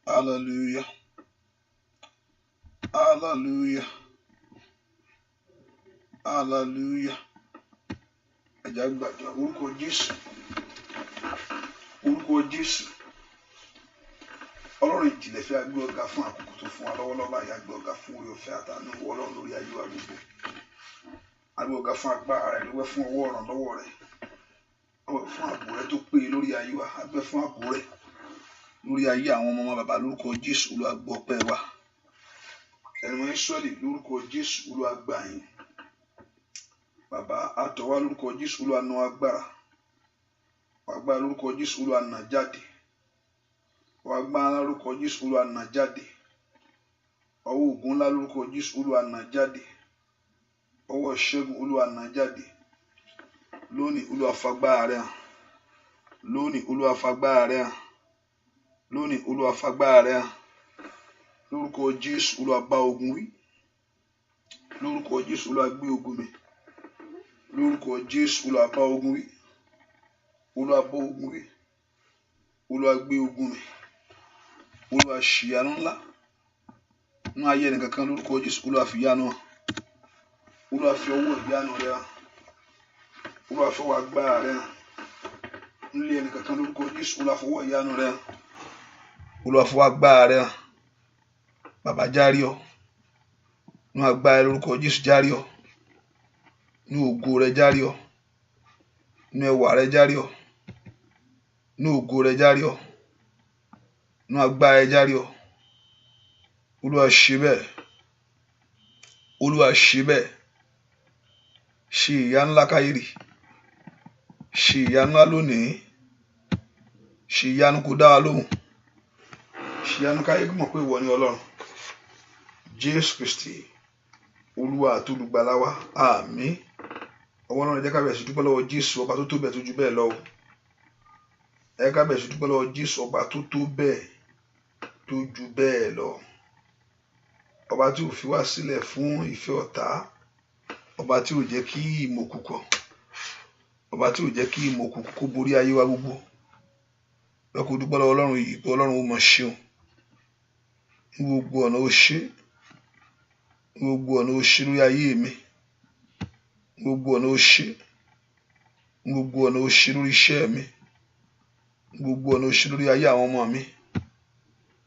Hallelujah. Hallelujah. Hallelujah. Ẹja gbàdúrà orúkọ Jésù. Orúkọ Jésù. Ọlọ́run ìjìnlẹ̀ fẹ́ agbé ọ̀gá fún àkókò tó fún wa lọ́wọ́lọ́wọ́ báyìí, agbé ọ̀gá fún oore ọ̀fẹ́ àtàánú Ọlọ́run lórí ayé wa gbogbo. Agbé ọ̀gá fún agbára rẹ̀, lówẹ́ fún ọwọ́ ìrànlọ́wọ́ rẹ̀. Ọwọ́ fún ààbò rẹ̀ tó péye lórí ayé wa, agbẹ́ fún ààbò rẹ̀ lórí ayé àwọn ọmọ bàbá lórúkọ Jésù. Olúwa gbọ́ ọpẹ́ wa. Ẹ̀rọ Ísírẹ́lì lórúkọ Jésù. Olúwa gbà yín. Bàbá àtọ̀wá lórúkọ Jésù. Olúwa nà agbára. Agbára lórúkọ Jésù. Olúwa nà jáde. Agbára lórúkọ Jésù. Olúwa nà jáde. Ọwọ́ ògùn ńlá lórúkọ Jésù. Olúwa nà jáde. Ọwọ́ ìṣẹ́gun. Olúwa nà jáde. Lónìí Olúwa fagbára rẹ̀ hàn. Lónìí Olúwa fagbára rẹ̀ hàn. Lónìí Olúwa fagbára rẹ̀ hàn. Lórúkọ Jésù. Olúwa bá ogun wí. Lórúkọ Jésù. Olúwa gbé ogun mi. Lórúkọ Jésù. Olúwa bá ogun wí. Olúwa bá ogun wí. Olúwa gbé ogun mi. Olúwa ṣìyanu ńlá nínú ayé ẹnìkankan lórúkọ Jésù. Olúwa fi ìyanu hàn. Olúwa fi ọwọ́ ìyanu rẹ̀ hàn. Olúwa fi ọwọ́ agbára rẹ̀ hàn nílé ẹnìkankan lórúkọ Jésù. Olúwa fi ọwọ́ ìyanu rẹ̀ hàn. Olúwa fi ọwọ́ agbára rẹ̀ hàn. Bàbá járe ọ nínú agbára lórúkọ Jésù. Járe ọ nínú ògo rẹ̀. Járe ọ nínú ẹwà rẹ̀. Járe ọ nínú ògo rẹ̀. Járe ọ nínú agbára rẹ̀. Járe ọ. Olúwa ṣe bẹ́ẹ̀. Olúwa ṣe bẹ́ẹ̀. Ṣe ìyanu ńlá káyérì. Ṣe ìyanu ńlá lónìí. Ṣe ìyanu kó dá wa lóhùn. Ṣe ìyanu káyé mọ̀ pé ìwọ ni Ọlọ́run. Jésù Kristi Olúwa àti olùgbàlà wa. Àmín. Ọwọ́ náà jẹ́ ká bẹ̀rẹ̀ sí dúpẹ́ lọ́wọ́ Jésù ọba tó tó bẹ́ẹ̀ tó ju bẹ́ẹ̀ lọ. Ẹ ká bẹ̀rẹ̀ sí dúpẹ́ lọ́wọ́ Jésù ọba tó tó bẹ́ẹ̀ tó ju bẹ́ẹ̀ lọ. Ọba tí ò fi wá sílẹ̀ fún ìfẹ́ ọ̀tá. Ọba tí ò jẹ́ kí ìmọ̀ òkùnkùn. Ọba tí ò jẹ́ kí ìmọ̀ òkùnkùn kó borí ayé wa gbogbo. Ẹ kó dúpẹ́ lọ́wọ́ Ọlọ́run yìí pé Ọlọ́run ó mọ̀ ṣeun. Ní gbogbo ọ̀nà ó ṣe. Ní gbogbo ọ̀nà ó ṣe lórí ayé mi. Ní gbogbo ọ̀nà ó ṣe. Ní gbogbo ọ̀nà ó ṣe lórí iṣẹ́ mi. Ní gbogbo ọ̀nà ó ṣe lórí ayé àwọn ọmọ mi.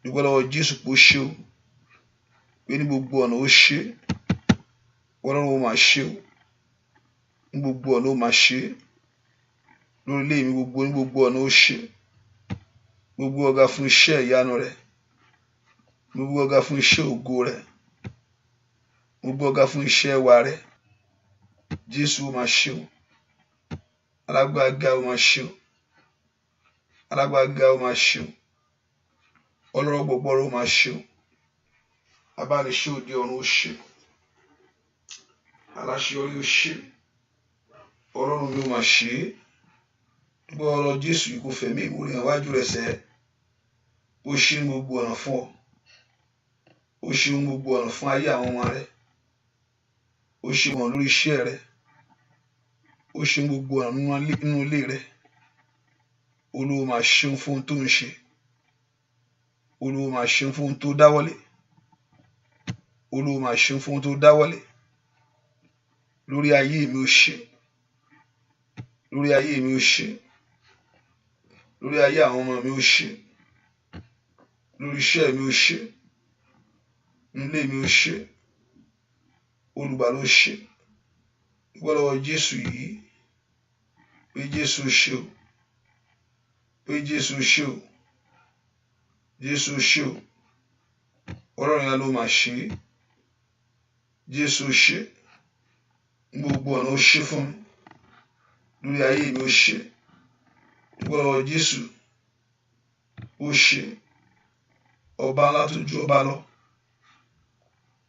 Dúpẹ́ lọ́wọ́ Jésù pé ó ṣe o. Pé ní gbogbo ọ̀nà ó ṣe. Ọlọ́run ó máa ṣe o. Ní gbogbo ọ̀nà ó máa ṣe. Lórí ilé mi gbogbo, ní gbogbo ọ̀nà ó ṣe. Gbogbo ọ̀gá fún iṣẹ́ ìyanu rẹ̀. Gbogbo ọ̀gá fún iṣẹ́ ògo rẹ̀. Gbogbo ọ̀gá fún iṣẹ́ ẹwà rẹ̀. Jésù ó máa ṣe o. Alágbára ó máa ṣe o. Alágbára ó máa ṣe o. Ọlọ́rọ̀ gbogbo ọ̀rọ̀ ó máa ṣe o. Abániṣe òde ọ̀run ó ṣe. Aláṣeyọrí ó ṣe. Ọlọ́run ló máa ṣe é. Gbọ́ ọ̀rọ̀ Jésù yìí kò fẹ̀mí ìwúrí hàn wájú rẹ̀ sẹ́. Ó ṣe ń gbogbo ọ̀nà fún ọ. Ó ṣe ń gbogbo ọ̀nà fún ayé àwọn ọmọ rẹ̀. Ó ṣe wọn lórí iṣẹ́ rẹ̀. Ó ṣe ń gbogbo ọ̀nà nínú ilé rẹ̀. Olúwa máa ṣeun fún ohun tó ń ṣe. Olúwa máa ṣeun fún ohun tó dáwọ́lé. Olúwa máa ṣeun fún ohun tó dáwọ́lé. Lórí ayé mi ó ṣe. Lórí ayé mi ó ṣe. Lórí ayé àwọn ọmọ mi ó ṣe. Lórí iṣẹ́ mi ó ṣe. Nílé mi ó ṣe. Olùgbàlà ó ṣe. Dúpẹ́ lọ́wọ́ Jésù yìí. Pé Jésù ṣe o. Pé Jésù ṣe o. Jésù ṣe o. Ọlọ́run yẹn ló máa ṣe. Jésù ṣe. Gbogbo ọ̀nà ó ṣe fún mi. Lórí ayé mi ó ṣe. Dúpẹ́ lọ́wọ́ Jésù. Ó ṣe. Ọba ńlá tó ju ọba lọ.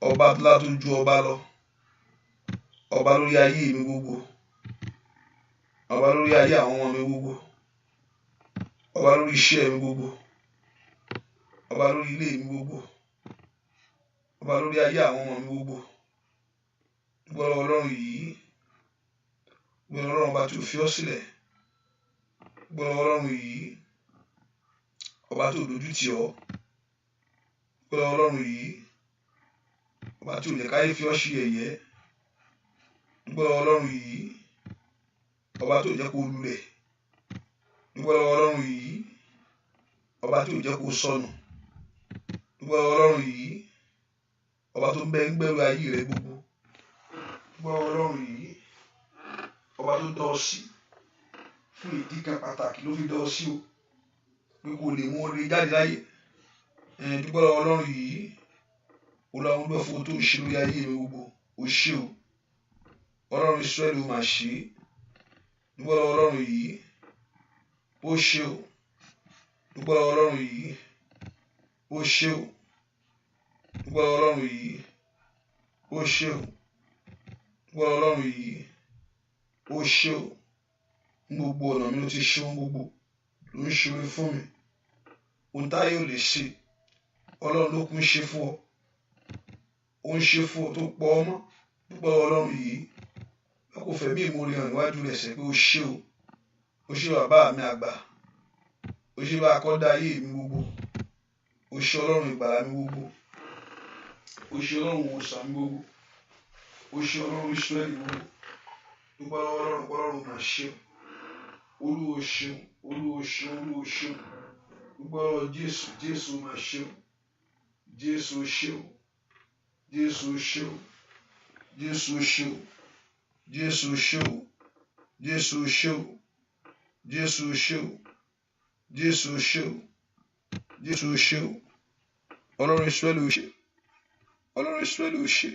Ọba ńlá tó ju ọba lọ. Ọba lórí ayé mi gbogbo. Ọba lórí ayé àwọn ọmọ mi gbogbo. Ọba lórí iṣẹ́ mi gbogbo. Ọba lórí ilé mi gbogbo. ọba lórí ayé àwọn ọmọ mi gbogbo. Dúpẹ́ lọ́wọ́ Ọlọ́run yìí, dúpẹ́ lọ́wọ́ Ọlọ́run ọba tí ò fi ọ́ sílẹ̀, dúpẹ́ lọ́wọ́ Ọlọ́run yìí ọba tí ò dojú tì ọ́, dúpẹ́ lọ́wọ́ Ọlọ́run yìí ọba tí ò lè káyé fi ọ́ ṣe yẹ̀yẹ́, dúpẹ́ lọ́wọ́ Ọlọ́run yìí ọba tí ò jẹ́ kó lulẹ̀, dúpẹ́ lọ́wọ́ Ọlọ́run yìí ọba tí ò jẹ́ kó sọnù, dúpẹ́ lọ́wọ́ Ọlọ́run yìí ọba tó ń bẹ ń gbẹ́rù ayé rẹ gbogbo, dúpẹ́ lọ́wọ́ Ọlọ́run yìí ọba tó dọ́ ọ sí fún ìdí kan pàtàkì ló fi dọ́ ọ sí o, pé kò lè mú oore jáde láyé. Dúpẹ́ lọ́wọ́ Ọlọ́run yìí olùwàwọn gbọ́ fún o tó ń ṣe lórí ayé mi gbogbo, o ṣé o Ọlọ́run Ísírẹ́lì ó máa ṣe é. Dúpẹ́ lọ́wọ́ Ọlọ́run yìí ó ṣé o, dúpẹ́ lọ́wọ́ Ọlọ́run yìí ó ṣé o, dúpẹ́ lọ́wọ́ Ọlọ́run yìí ó ṣé o, dúpẹ́ lọ́wọ́ Ọlọ́run yìí ó ṣé o. Ní gbogbo ọ̀nà mi ló ti ṣe ohun gbogbo ló ń ṣe oore fún mi. Ohun táyé ò lè ṣe Ọlọ́run ló kún ṣe fún ọ, ó ń ṣe fún ọ tó pọ̀ ọmọ. Dúpẹ́ lọ́wọ́ Ọlọ́run yìí ẹ kò fẹ̀mí ìmoore hàn níwájú rẹ̀ sẹ́ pé ó ṣé o, ó ṣé bàbá mi àgbà, ó ṣé bá akọ́dá ayé mi gbogbo, ó ṣé Ọlọ́run ìgbàlà mi gbogbo, ó ṣé Ọlọ́run ìwòsàn mi gbogbo, ó ṣé Ọlọ́run Ísírẹ́lì gbogbo. Dúpẹ́ lọ́wọ́ Ọlọ́run pé Ọlọ́run máa ṣe o, Olúwa ṣeun, Olúwa ṣeun, Olúwa ṣeun. Dúpẹ́ lọ́wọ́ Jésù, Jésù máa ṣe o, Jésù ṣe o, Jésù ṣe o, Jésù ṣe o, Jésù ṣe o, Jésù ṣe o, Jésù ṣe o, Jésù ṣe o, Jésù ṣe o. Ọlọ́run Ísírẹ́lì ó ṣe, Ọlọ́run Ísírẹ́lì ó ṣe,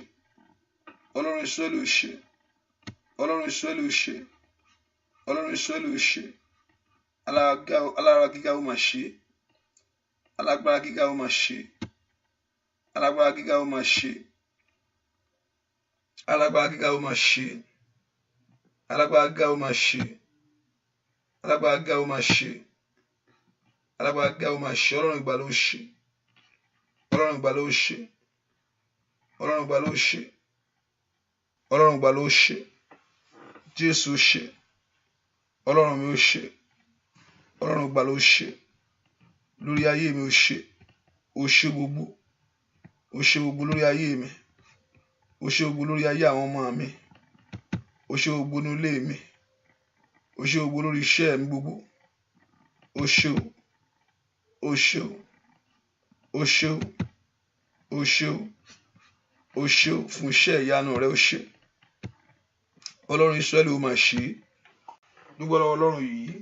Ọlọ́run Ísírẹ́lì ó ṣe, Ọlọ́run Ísírẹ́lì ó ṣe, Ọlọ́run Ísírẹ́lì ó ṣe. Alágbára gíga ó máa ṣe, alágbára gíga ó máa ṣe, alágbára gíga ó máa ṣe, alágbára gíga ó máa ṣe, alágbára gíga ó máa ṣe, alágbára gíga ó máa ṣe, alágbára gíga ó máa ṣe. Ọlọ́run ìgbàlà ó ṣe, Ọlọ́run ìgbàlà ó ṣe, Ọlọ́run ìgbàlà ó ṣe, Ọlọ́run ìgbàlà ó ṣe. Jésù ṣe, Ọlọ́run mi ó ṣe, Ọlọ́run ìgbàlà ó ṣe lórí ayé mi, ó ṣe, ó ṣe gbogbo, ó ṣe gbogbo lórí ayé mi, ó ṣe gbogbo lórí ayé àwọn ọmọ mi, ó ṣe gbogbo ní ilé mi, ó ṣe gbogbo lórí iṣẹ́ mi gbogbo, ó ṣe o, ó ṣe o, ó ṣe o, ó ṣe o, ó ṣe o fún iṣẹ́ ìyanu rẹ, ó ṣe. Ọlọ́run Ísírẹ́lì ó máa ṣe. Dúpẹ́ lọ́wọ́ Ọlọ́run yìí,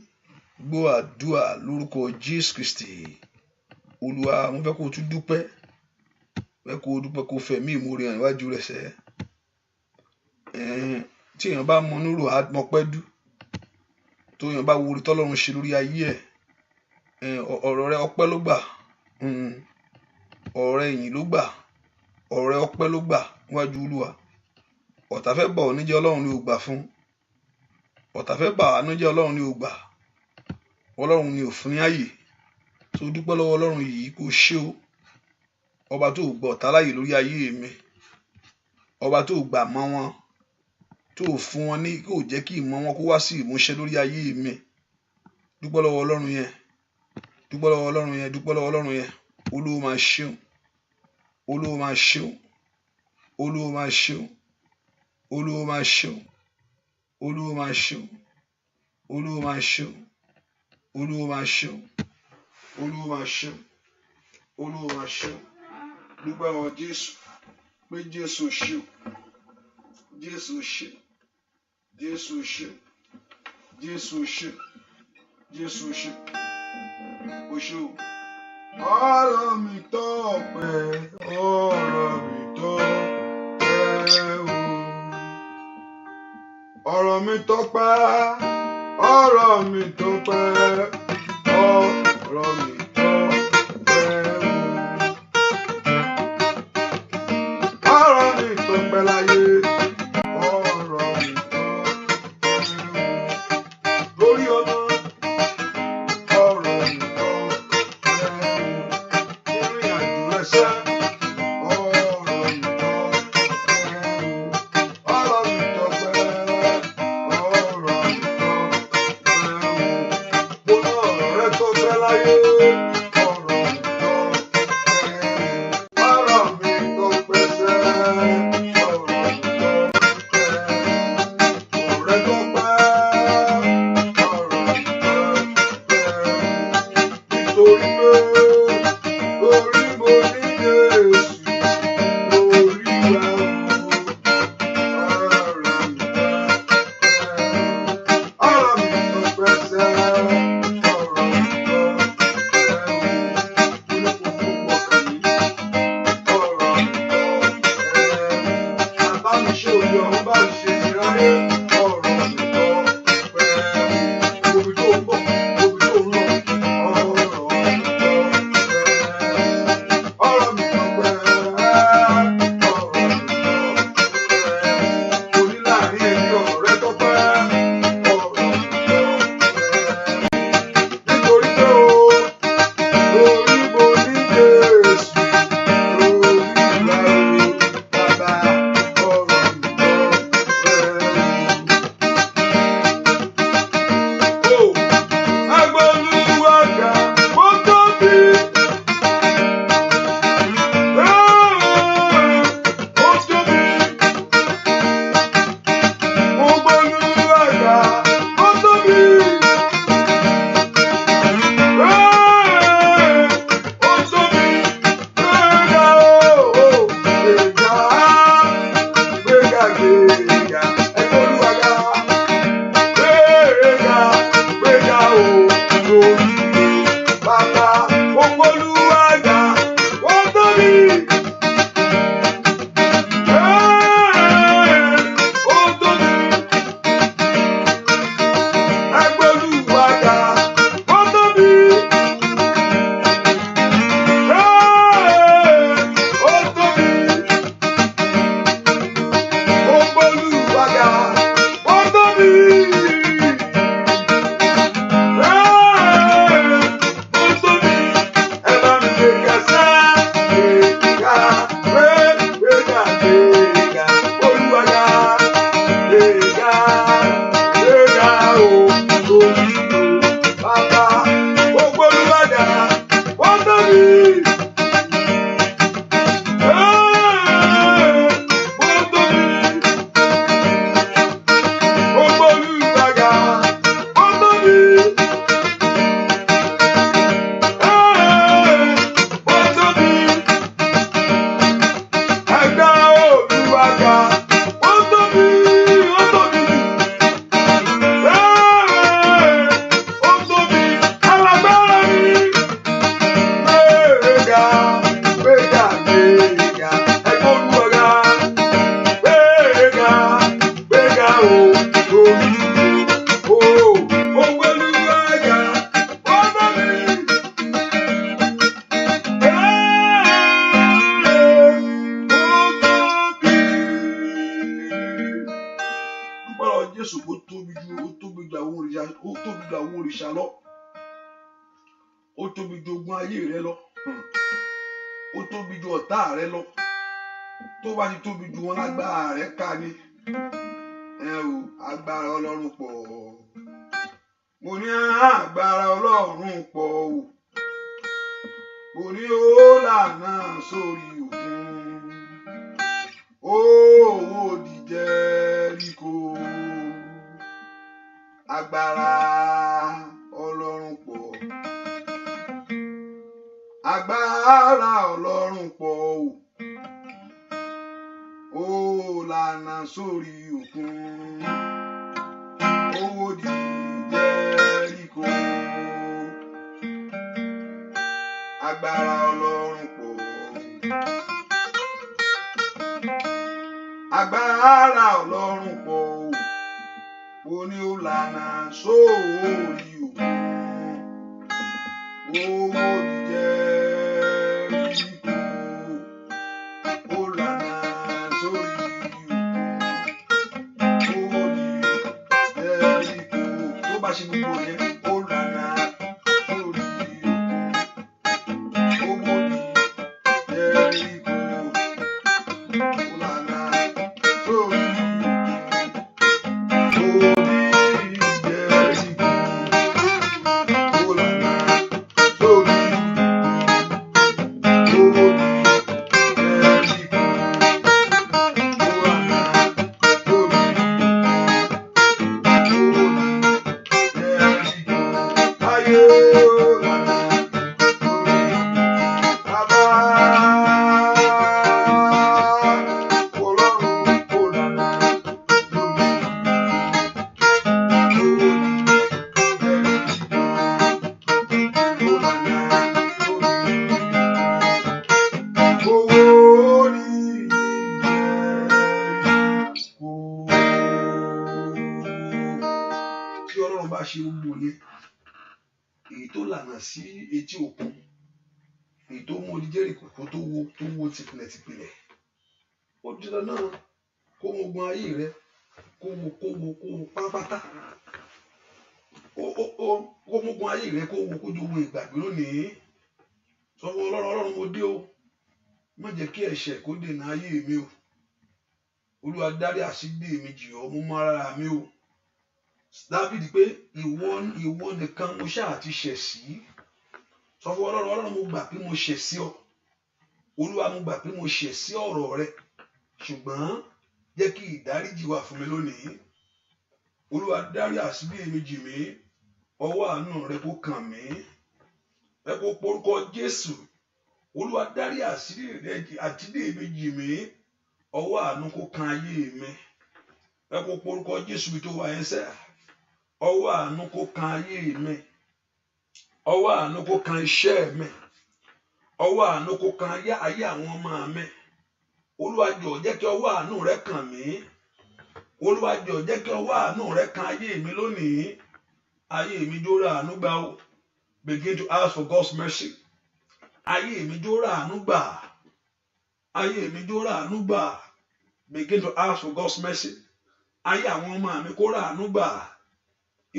gbọ́ àdúrà lórúkọ Jésù Kristi. Olúwa mo fẹ́ kó o tún dúpẹ́, fẹ́ kó o dúpẹ́ kó o fẹ̀mí ìmoore hàn níwájú rẹ̀ sẹ́. Tí èèyàn bá mọ nírò àmọ́pẹ́ dú, tó èèyàn bá wo orí tọ́lọ́run ṣe lórí ayé ẹ̀, ọ̀rọ̀ rẹ ọpẹ́ ló gbà, ọ̀rọ̀ rẹ ìyìn ló gbà, ọ̀rọ̀ rẹ ọpẹ́ ló gbà níwájú Olúwa. Ọ̀tá fẹ́ bà ọ́ níjẹ́, Ọlọ́run ni ó gbà fún. Ọ̀tá fẹ́ bà á níjẹ́, Ọlọ́run ni ó gbà. Ọlọ́run ni ò fún ní ààyè. Tó dúpẹ́ lọ́wọ́ Ọlọ́run yìí kó ṣe o. Ọba tó gbà ọ̀tá láàyè lórí ayé mi, ọba tó gbà mọ́ wọn, tó fún wọn ní, kó jẹ́ kí ìmọ̀ wọn kó wá sí ìmúṣẹ lórí ayé mi. Dúpẹ́ lọ́wọ́ Ọlọ́run yẹn, dúpẹ́ lọ́wọ́ Ọlọ́run yẹn, dúpẹ́ lọ́wọ́ Ọlọ́run yẹn. Olúwa máa ṣeun, Olúwa máa ṣeun, Olúwa máa ṣeun, Olúwa máa ṣeun, Olúwa máa ṣeun, Olúwa máa ṣeun, Olúwa máa ṣeun, Olúwa máa ṣeun, Olúwa máa ṣeun. Dúpẹ́ lọ́wọ́ Jésù pé Jésù ṣeun, Jésù ṣeun, Jésù ṣeun, Jésù ṣeun, Jésù ṣeun. O ṣé o. Ọ̀rọ̀ mi tọ́pẹ́, ọ̀rọ̀ mi tọ́pẹ́ o. Ọ̀rọ̀ mi tọ́pẹ́, ọ̀rọ̀ mi tọ́pẹ́, ọ̀rọ̀ mi tọ́pẹ́ o. Ọ̀rọ̀ mi tọ́pẹ́ láyé, ọ̀rọ̀ mi tọ́pẹ́ o. Lórí ọmọ, ọ̀rọ̀ mi tọ́pẹ́ o. Ìrìn àjò ẹsẹ̀, ọ̀rọ̀ Tipilẹ̀ ó di dandan kó wo ogun ayé rẹ kó wo pátápátá kó wo ogun ayé rẹ kó wo kójú ogun ìgbàgbé lónìí sọ fún Ọlọ́run mo dé o má jẹ́ kí ẹ̀ṣẹ̀ kó dènà ayé mi o Olúwa dárí àṣídé mi jì ọ́ mú mọ́ ara mi o Dáfídì pé ìwọ nìkan mo ṣáà ti ṣẹ̀ sí sọ fún Ọlọ́run mo gbà pé mo ṣẹ̀ sí ọ Olúwa mo gbà pé mo ṣẹ̀ sí ọ̀rọ̀ rẹ ṣùgbọ́n jẹ́ kí ìdáríjì wà fún mi lónìí Olúwa dárí àṣírí mi jì mí ọwọ́ àánú rẹ kó kàn mí ẹ kó porúkọ Jésù Olúwa dárí àṣírí rẹ àtìdé mi jì mí ọwọ́ àánú kó kan ayé mi ẹ kó porúkọ Jésù bí tó wà yẹn sẹ́ ọwọ́ àánú kó kan ayé mi ọwọ́ àánú kó kan iṣẹ́ mi ọwọ́ àánú kó kan ayé àwọn ọmọ mi Olúwa jọ̀ọ́ jẹ́ kí ọwọ́ àánú rẹ kàn mí Olúwa jọ̀ọ́ jẹ́ kí ọwọ́ àánú rẹ kan ayé mi lónìí ayé mi jó ra àánú gbà o begin to ask for God's mercy ayé mi jó ra àánú gbà ayé mi jó ra àánú gbà begin to ask for God's mercy ayé àwọn ọmọ mi kó ra àánú gbà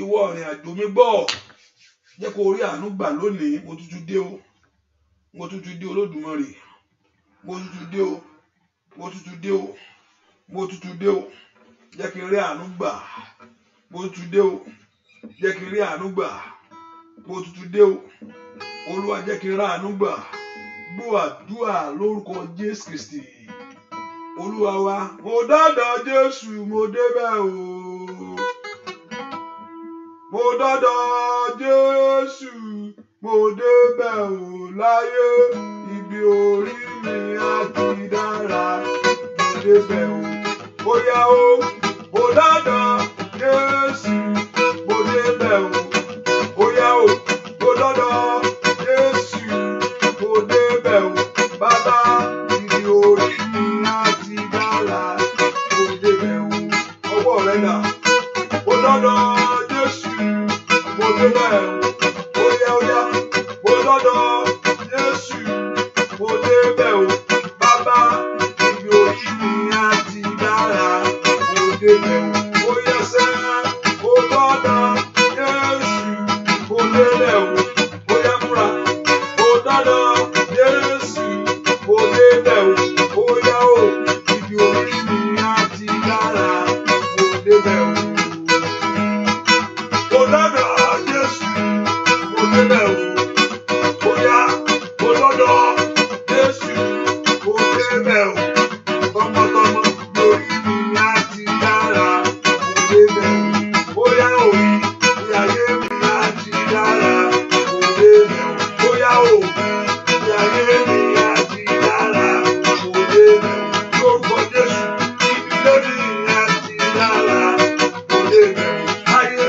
ìwọ ìrìn àjò mi gbọ́ jẹ́ kó rí àánú gbà lónìí mo tútù dé o mo tútù dé Olódùmarè mo tútù dé o mo tútù dé o mo tútù dé o jẹ́ kí n rí àánú gbà mo tútù dé o jẹ́ kí n rí àánú gbà mo tútù dé o Olúwa jẹ́ kí n rí àánú gbà gbọ́ àdúrà lórúkọ Jésù Kristi Olúwa wa mo dọ́dọ̀ Jésù mo débẹ̀ o mo dọ́dọ̀ Jésù mo débẹ̀ o láyé ibi orí mi á ti dára mo débẹ̀ o bóyá o mo dọ́dọ̀ Jésù mo débẹ̀ o bóyá o mo dọ́dọ̀ Jésù mo débẹ̀ o bàbá ibi orí mi á ti dára mo débẹ̀ o ọwọ́ rẹ dà dọ́dọ̀ Jésù mo débẹ̀ o óyá mo dọ́dọ̀ Jésù mo débẹ̀ o bàbá ibi orí mi á ti dára mo débẹ̀ o óyá sẹ́ mo dọ́dọ̀ Jésù mo débẹ̀ o óyá múra mo dọ́dọ̀ Jésù mo débẹ̀ o óyá o ibi orí mi á ti dára mo débẹ̀ o. Mo dọ́dọ̀ Jésù mo débẹ̀ o óyá mo dọ́dọ̀ Jésù mo débẹ̀ o tọmọtọmọ lórí mi á ti dára mo débẹ̀ o óyá òbí ní ayé mi á ti dára mo débẹ̀ o óyá òbí ní ayé mi á ti dára mo débẹ̀ o lórúkọ Jésù ìdílé mi á ti dára mo débẹ̀ o ayé.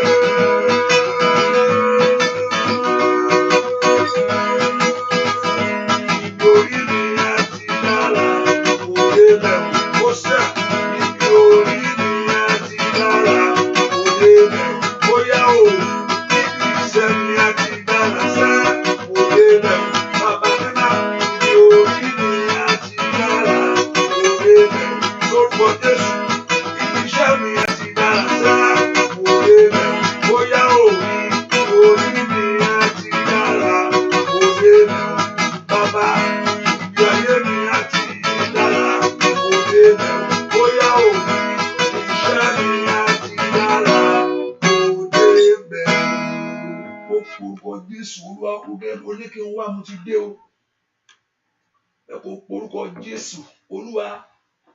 Jésù Olúwa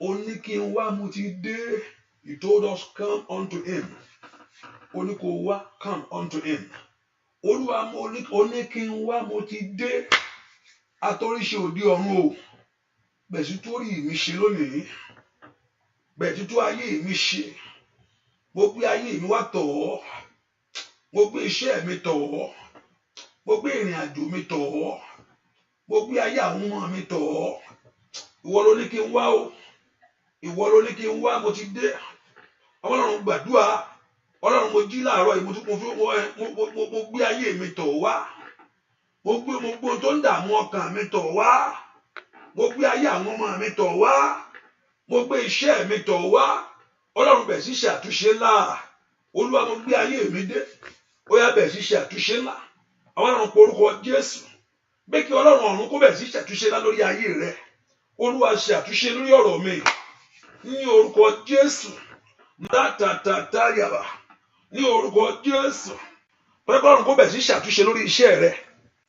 ó ní kí n wá mo ti dé. He told us come unto him. Ó ní kó wá come unto him. Olúwa ó ní kí n wá mo ti dé. Atóríṣe òde ọ̀run o. Bẹ̀sí tó rí mi ṣe lónìí. Bẹ̀sí tó ayé mi ṣe. Mo gbé ayé mi wá tọ̀ ọ́. Mo gbé iṣẹ́ mi tọ̀ ọ́. Mo gbé ìrìn àjò mi tọ̀ ọ́. Mo gbé ayé àwọn ọmọ mi tọ̀ ọ́. Ìwọ ló ní kí n wá o. Ìwọ ló ní kí n wá mo ti dé. Ọlọ́run gbàdúrà. Ọlọ́run mo jí láàárọ̀ yìí mo gbé ayé mi tọ̀ wá. Mo gbé tó ń dààmú ọkàn mi tọ̀ wá. Mo gbé ayé àwọn ọmọ mi tọ̀ wá. Mo gbé iṣẹ́ mi tọ̀ wá. Ọlọ́run bẹ̀ sí ṣe àtúnṣe ńlá. Olúwa mo gbé ayé mi dé. Ó yá bẹ̀ sí ṣe àtúnṣe ńlá. Ọlọ́run porúkọ Jésù. Bẹ́ẹ̀ kí Ọlọ́run ọ̀run kó bẹ̀ sí ṣe àtúnṣe ńlá lórí ayé rẹ. Olúwa ṣe àtúnṣe lórí ọ̀rọ̀ mi. Ní orúkọ Jésù. Yàbá. Ní orúkọ Jésù. Bẹ́ẹ̀ kí Ọlọ́run kó bẹ̀ sí ṣe àtúnṣe lórí iṣẹ́ rẹ.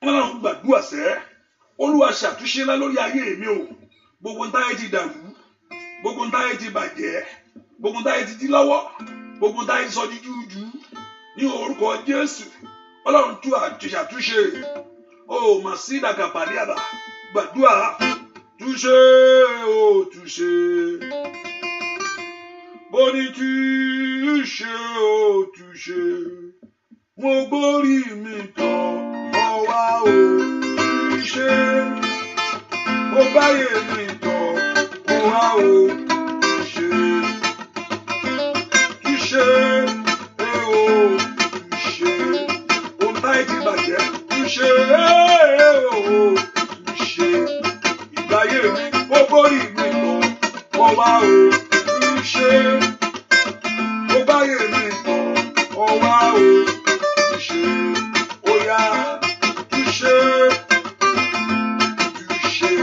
Ọlọ́run gbàdúrà sẹ́. Olúwa ṣe àtúnṣe ńlá lórí ayé mi o. Gbogbo ntáyé ti dàrú. Gbogbo ntáyé ti bàjẹ́. Gbogbo ntáyé ti dí lọ́wọ́. Gbogbo ntáyé ti sọ di jújú. Ní orúkọ Jésù. Ọlọ́run tú àtúnṣe. O mà sí ìdàgàpàdé àbá. Gbàdúrà. Touché, oh touché. Boni touché, oh touché. Mo gbórí mi tọ̀ ọ́ wá o touché. Mo báyé mi tọ̀ ọ́ wá o touché. Touché, oh touché. Ohun táyé ti bàjẹ́ touché, oh touché. Ìgbáyé mi mo gbórí mi tọ̀ ọ́ wá o touché. Mo báyé mi tọ̀ ọ́ wá o touché. Ó yá touché. Touché.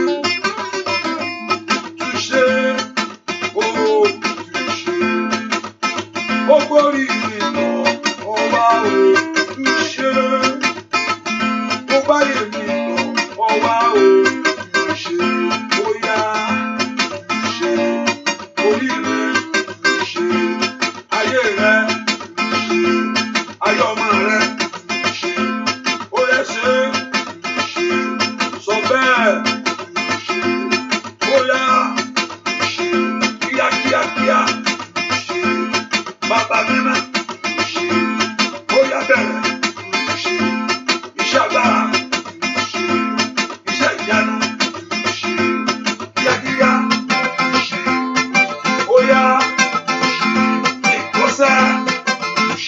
Touché. Oh touché. Mo gbórí mi tọ̀ ọ́ wá o touché. Mo báyé mi tọ̀ ọ́ wá o touché. Ó yá touché. Orí rẹ touché. Ayé rẹ touché. Ayé ọmọ rẹ touché. Ó yẹ ṣe touché. Sọ bẹ́ẹ̀ touché. Ó yá touché. Kíákíákíá touché. Bàbá mímọ́ touché. Ó yá bẹ̀rẹ̀ touché. Iṣẹ́ agbára touché. Iṣẹ́ ìyanu touché. Kíákíá touché. Ó yá touché. Ìkọ́sẹ́ touché.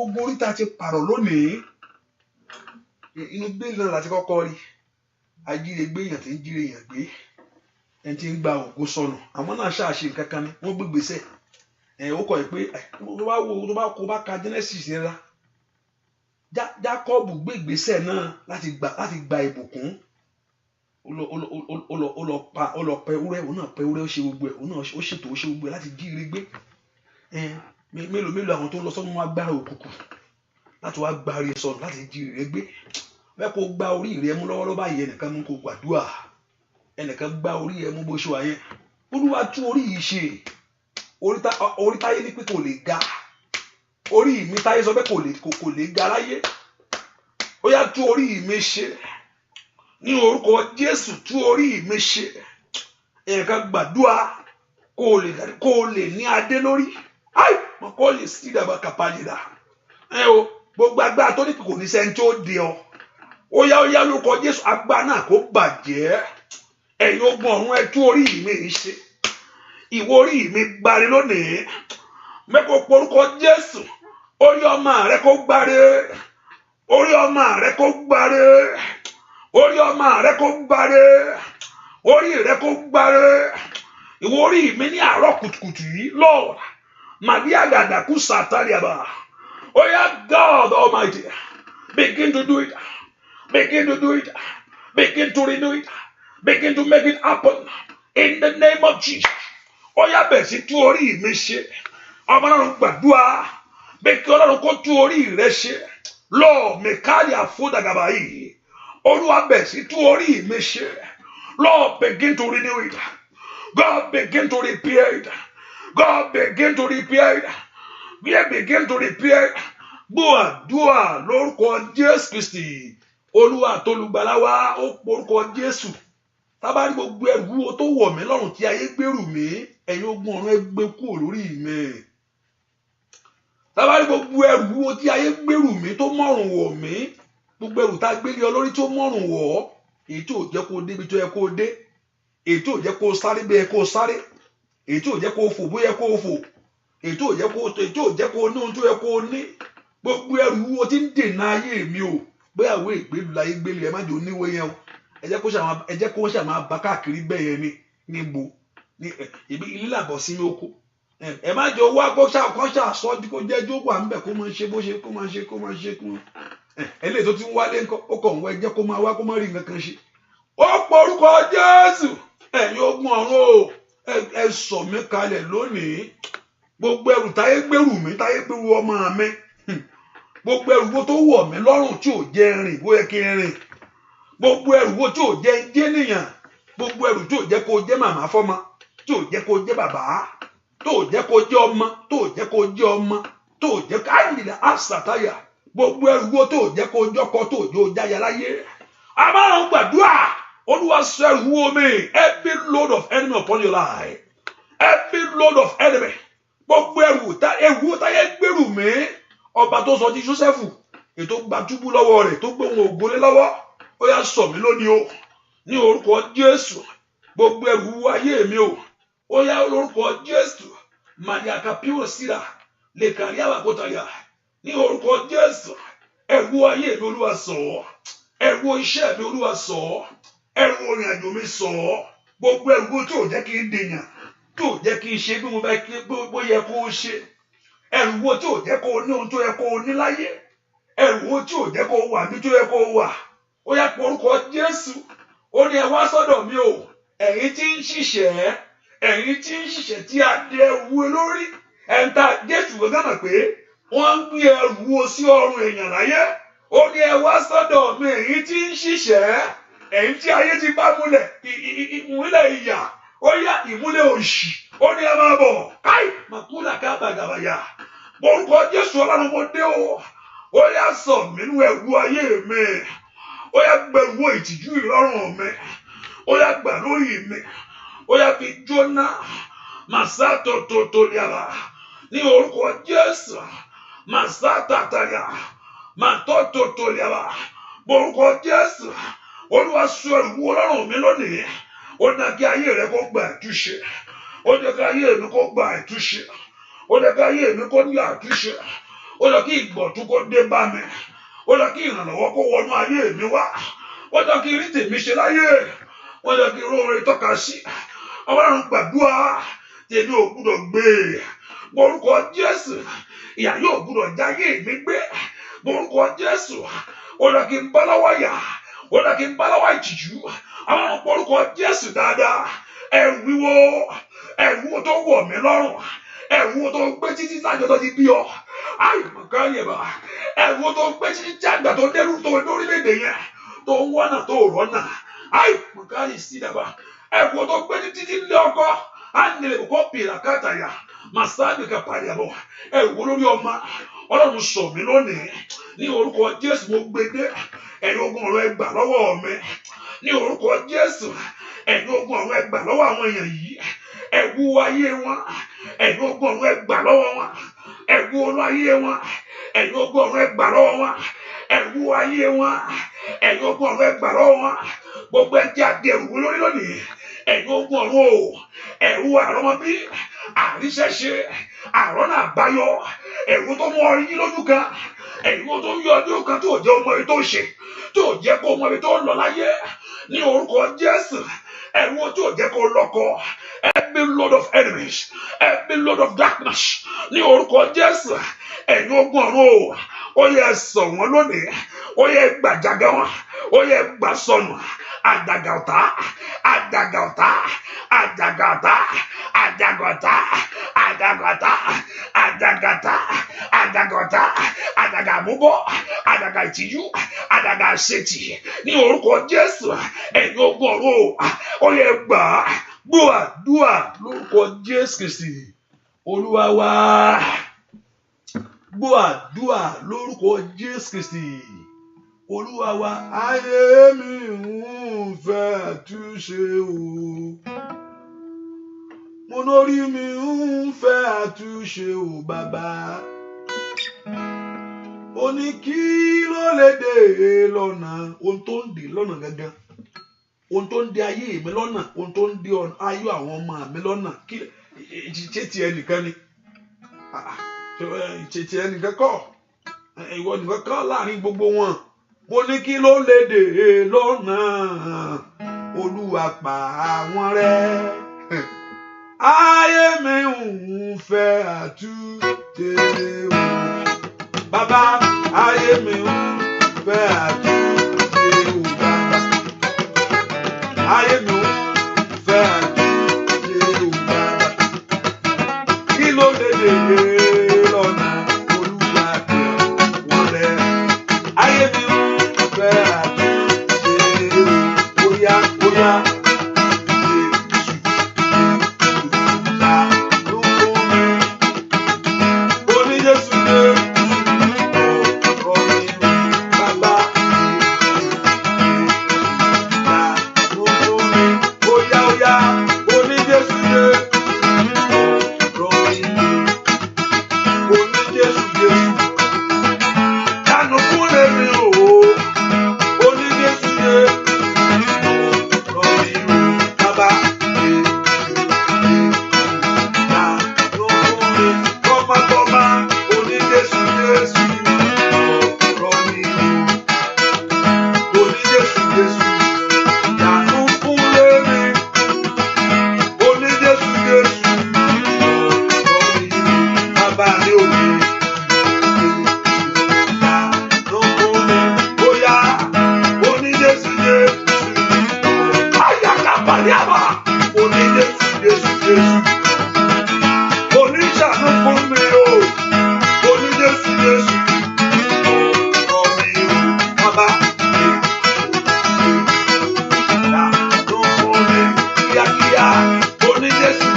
gbogbo oríta ti pààrọ̀ lónìí inú bíi náà láti kọ́kọ́ rí ajírégbé èèyàn tí ń jíre èèyàn gbé ẹni tí ń gba ògo sọnù àwọn náà ṣàṣe nǹkan kan ni wọ́n gbégbèsè ó kọ̀ pé tó bá ka Genesis rẹ̀ Jacob gbégbèsè náà láti gba ìbùkún ó lọ pẹ ewúrẹ́ òun náà pẹ ewúrẹ́ ó ṣe gbogbo ẹ̀ òun náà ó ṣètò ó ṣe gbogbo ẹ̀ láti jíire gbé mélòó àwọn tó ń lọ sọ́nù agbára òkùnkùn láti wá gba rẹ sọnù láti jíire gbé bẹ́ẹ̀ kó gba orí rẹ mú lọ́wọ́lọ́wọ́ báyìí ẹnìkan mú kó gbàdúrà ẹnìkan gba orí rẹ mú bó ṣe wà yẹn Olúwa tú orí yìí ṣe orí táyé ní pé kò lè ga orí mi táyé sọ pé kò lè ga láyé ó yá tú orí mi ṣe ní orúkọ Jésù tú orí mi ṣe ẹnìkan gbàdúrà kó lè ní adé lórí wọn kò lè sí ìdàgbà kàpálìdà gbogbo agbára tó ní kò ní sẹ́ni tó di ọ ó yá lórúkọ Jésù agbára náà kó bàjẹ́ ẹ̀yin ogun ọ̀run ẹ tú orí mi ṣe ìwọ orí mi gbáre lónìí mẹ́kọ̀ọ́ porúkọ Jésù orí ọmọ rẹ kó gbáre orí ọmọ rẹ kó gbáre orí ọmọ rẹ kó gbáre orí rẹ kó gbáre ìwọ orí mi ní àárọ̀ kùtùkùtù yìí Lord Maria Gadaku Satariaba. Oh yeah, God Almighty, begin to do it, begin to do it, begin to renew it, begin to make it happen in the name of Jesus. Oh yeah, bẹ̀sí tú orí mi ṣe, ọmọ náà gbàdúrà, bẹ́ẹ̀ kí Ọlọ́run kó tú orí rẹ ṣe, Lord mẹ́kálí àfọ́dàgàbà yìí, Olúwa bẹ̀sí tú orí mi ṣe, Lord begin to renew it, God begin to repair it. God begin to repair it. We begin to repair it. Gbàdúrà lórúkọ Jésù Kristi. Olúwa tolùgbàlà wa ó porúkọ Jésù. Tábàrí gbogbo ẹrù tó wọ̀ mí lọ́rùn tí ayé gbèrú mi, ẹ̀yin ogun ọ̀run ẹ gbé kúrò lórí mi. Tábàrí gbogbo ẹrù tí ayé gbèrú mi tó mọ́rùn wọ̀ mí, gbogbo ẹrù tá gbé lé ọ lórí tó mọ́rùn wọ̀, èyí tó jẹ́ kó débi tó yẹ kó dé, èyí tó jẹ́ kó sáré bí yẹ kó sáré. Èyí tó jẹ́ kó fò bóyá kó fò èyí tó jẹ́ kó ní ohun tó yẹ kó ní gbogbo ẹrù wo tí ń dènà ayé mi o bóyá ìwé ìgbélú láyé gbélé ẹ má jò níwé yẹn o ẹ jẹ́ kó ṣàmà bá káàkiri bẹ́ẹ̀ yẹn níbo ní ibi lílàbọ̀ sí mi oko ẹ má jọ wá kó ṣàṣọ kó jẹ́ jókòó à ń bẹ̀ kó máa ṣe bó ṣe kó máa ṣe eléyìí tó ti ń wálé ńkọ́ ó kàn wọ́n ẹ jẹ́ kó máa wá kó má rí nǹkan kan ṣe ó porúkọ Jésù ẹ̀yin ogun ọ̀run o ẹ sọ̀ mí kalẹ̀ lónìí gbogbo ẹrù táyé gbèrú mi táyé gbèrú ọmọ mi gbogbo ẹrù wo tó wọ̀ mí lọ́rùn tí ò jẹ́ rìn bóyá kí n rìn gbogbo ẹrù wo tí ò jẹ́ jẹ́ nìyàn gbogbo ẹrù tí ò jẹ́ kó jẹ́ màmá fọ́mọ tí ò jẹ́ kó jẹ́ bàbá tó ò jẹ́ kó jẹ́ ọmọ tó ò jẹ́ kó jẹ́ ọmọ tó ò jẹ́ káyìlá àṣàtàyà gbogbo ẹrù wo tó ò jẹ́ kó jọ́kọ tó ò jẹ́ jáyà láyé a máa ń gbàdúrà Olúwa sọ ẹrù wo mi every load of enemy upon your life every load of enemy gbogbo ẹrù táyé gbèrú mi ọba tó sọ ti Jósẹ́fù ètò gbàtúbú lọ́wọ́ rẹ̀ tó gbé ohun ògbólé lọ́wọ́ ó yá sọ mí lónìí o ní orúkọ Jésù gbogbo ẹrù ayé mi o ó yá lórúkọ Jésù màdìàkà píwò síra lè kàrí àwàkótayà ní orúkọ Jésù. Ẹ̀rù ayé mi Olúwa sọ̀ ọ́, ẹ̀rù iṣẹ́ mi Olúwa sọ̀ ọ́, ẹ̀rù orin àjò mi sọ̀ ọ́, gbogbo ẹ̀rù tí ò jẹ́ kí n dènyàn, tí ò jẹ́ kí n ṣe bí mo fẹ́ kí bó yẹ kó o ṣe, ẹ̀rù tí ò jẹ́ kó o ní ohun tó yẹ kó o ní láyé, ẹ̀rù tí ò jẹ́ kó o wà ní tó yẹ kó o wà, ó yá pé orúkọ Jésù. Ó ní ẹ wá sọ́dọ̀ mi o, ẹ̀yin tí ń ṣiṣẹ́, ẹ̀yin tí ń ṣiṣẹ́ tí a dẹ ẹrù lórí, ẹ̀ńtà Jésù gbọ́dọ̀ mọ̀ pé wọ́n ń gbé ẹrù wo sí ọrùn èèyàn láyé. Ó ní ẹ wá sọ́dọ̀ mi ẹ̀yin tí ń ṣiṣẹ́, ẹ̀yin tí ayé ti bá múlẹ̀ ìmúlẹ̀ ìyà, ó yá ìmúlẹ̀ òṣì. Ó ní ẹ máa bọ̀ káì màkúlà kábàgàbàyà. Orúkọ Jésù Ọlọ́run mo dé o, ó yá sọ̀ mí nínú ẹrù ayé mi, ó yá gbẹ̀rù ìtìjú ìrọ̀rùn mi, ó yá gbà lórí mi, ó yá fi jóná màsá tòtòtò yàrá ní orúkọ Jésù. Màsá tàtàyà màtòtòtò yàrá orúkọ Jésù. Olúwa sọ ẹrù Ọlọ́run mi lónìí. Ó ní kí ayé rẹ kó gba àtúnṣe, ó ní kí ayé mi kó gba àtúnṣe, ó ní kí ayé mi kó ní àtúnṣe, ó ní kí ìgbọ̀tún kó dé bá mi, ó ní kí ìrànlọ́wọ́ kó wọnú ayé mi wá, ó ní kí rí tèmi ṣe láyé, ó ní kí róore tọ́ka sí. Ọlọ́run gbàdúrà tèmi ò gbúdọ̀ gbé orúkọ Jésù. Ìyà yóò gbúdọ̀ jáyé mi gbé orúkọ Jésù. Ó ní kí n bá lọ́wọ́ yà, ó ní kí n bá lọ́wọ́ ìtìjú. Àwọn orúkọ Jésù dáadáa. Ẹ̀rù tó wọ̀ mí lọ́rùn, ẹ̀rù tó gbé títí lájọ́ tó ti bí ọ. Àìmọ̀káyẹ̀bà ẹ̀rù tó gbé títí jágbà tó dẹ́rù tó lórílẹ̀-èdè yẹn tó ń wọ́nà tó rọ́nà. Àìmọ̀káyẹ̀ sí dàbà ẹ̀rù tó gbé títí lé ọkọ. Ànilẹ̀ kò pèrè àkàtàyà màsáàbì kàpàyàbọ̀. Ẹ̀rù lórí ọmọ Ọlọ́run sọ̀ mí lónìí ní orúkọ Jésù. Mo gbédé ẹ̀yin ogun ọ̀rọ̀ ẹgbà lọ́wọ́ mi ní orúkọ Jésù. Ẹ̀yin ogun ọ̀rọ̀ ẹgbà lọ́wọ́ àwọn èèyàn yìí, ẹ̀rù ayé wọn, ẹ̀yin ogun ọ̀rọ̀ ẹgbà lọ́wọ́ wọn, ẹ̀rù olú ayé wọn, ẹ̀yin ogun ọ̀rọ̀ ẹgbà lọ́wọ́ wọn, ẹ̀rù ayé wọn, ẹ̀yin ogun ọ̀rọ̀ ẹgbà lọ́wọ́ wọn. Gbogbo ẹjẹ́ adé ẹ̀rù lórí lónìí. Ẹ̀yin ogun ọ̀rọ̀ o, ẹ̀rù àrọ́mọbí, àríṣẹ́ṣe, àrọ́nà àbáyọ, ẹ̀rù tó mú ọrí yín lójú kan, ẹ̀rù tó yọ ọdún kan tó jẹ́ ọmọ ibi tó ṣe, tó jẹ́ kó ọmọ ibi tó lọ láyé ní orúkọ Jésù. Ẹ̀rù tó jẹ́ kó lọ́kọ, every load of enemies, every load of darkness ní orúkọ Jésù. Ẹ̀yin ogun ọ̀run o, ó yẹ sọ̀ wọ́n lónìí, ó yẹ gbàjàgà wọn, ó yẹ gbà sọnù. Àjàgà ọ̀tá, àjàgà ọ̀tá, àjàgà ọ̀tá, àjàgà ọ̀tá, àjàgà ọ̀tá, àjàgà ọ̀tá, àjàgà ọ̀tá, àjàgà àmúbọ̀, àjàgà ìtìjú, àjàgà àṣetì ní orúkọ Jésù. Ẹ̀yin ogun ọ̀run o, ó yẹ gbà gbọ́ àdúrà lórúkọ Jésù Kristi Olúwa wa. Gbọ́ àdúrà lórúkọ Jésù Kristi Olúwa wa. Ayé mi ń fẹ́ àtúnṣe o, mo lórí mi ń fẹ́ àtúnṣe o bàbá. Ó ní kí ló lè dé lọ́nà, ohun tó ń dè lọ́nà gangan, ohun tó ń dè ayé mi lọ́nà, ohun tó ń dè ayé àwọn ọmọ mi lọ́nà. Kí ṣe ti ẹnìkan ni? Ṣe ti ẹnìkan kọ́? Ìwọ nìkan kọ́ láàrin gbogbo wọn. Mo ní kí ló lè dè lọ́nà, Olúwa pa àwọn rẹ́. Ayé mi ń fẹ́ àtúnṣe o bàbá, ayé mi ń fẹ́ àtúnṣe o bàbá, ayé mi ń fẹ́ àtúnṣe o bàbá. Kí ló lè dè lọ́nà, Olúwa pa àwọn rẹ́. Ayé mi ń fẹ́ àtúnṣe o, óyá óyá.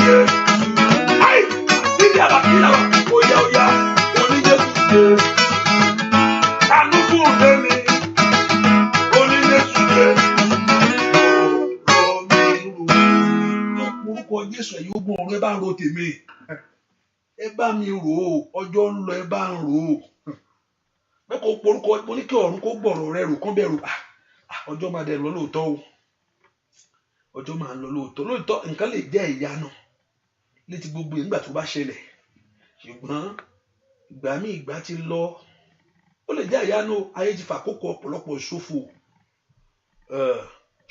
dé. Ayé níbi àbàkíyà òyà òyà oní Jésù dé. Àánú fún òde mi oní Jésù dé. Ọ̀rọ̀ mi rò ó. Orúkọ Jésù ẹ̀yin ogun ọ̀run ẹ bá ń ro tèmi. Ẹ bá mi rò ó, ọjọ́ ń lọ ẹ bá ń rò ó. Bẹ́ẹ̀ kò porúkọ mo ní kí ọ̀run kó gbọ̀rọ̀ rẹ rò kán bẹ̀rù. Ọjọ́ máa dẹ̀ lọ lóòótọ́ o. Ọjọ́ máa ń lọ lóòótọ́. Lóòótọ́ nǹkan lè jẹ́ ìyanu létí gbogbo ìgbà tó bá ṣẹlẹ̀. Ṣùgbọ́n ìgbà míì ìgbà ti lọ. Ó lè jẹ́ ìyanu ayé ti fàkókò ọ̀pọ̀lọpọ̀ ṣòfò.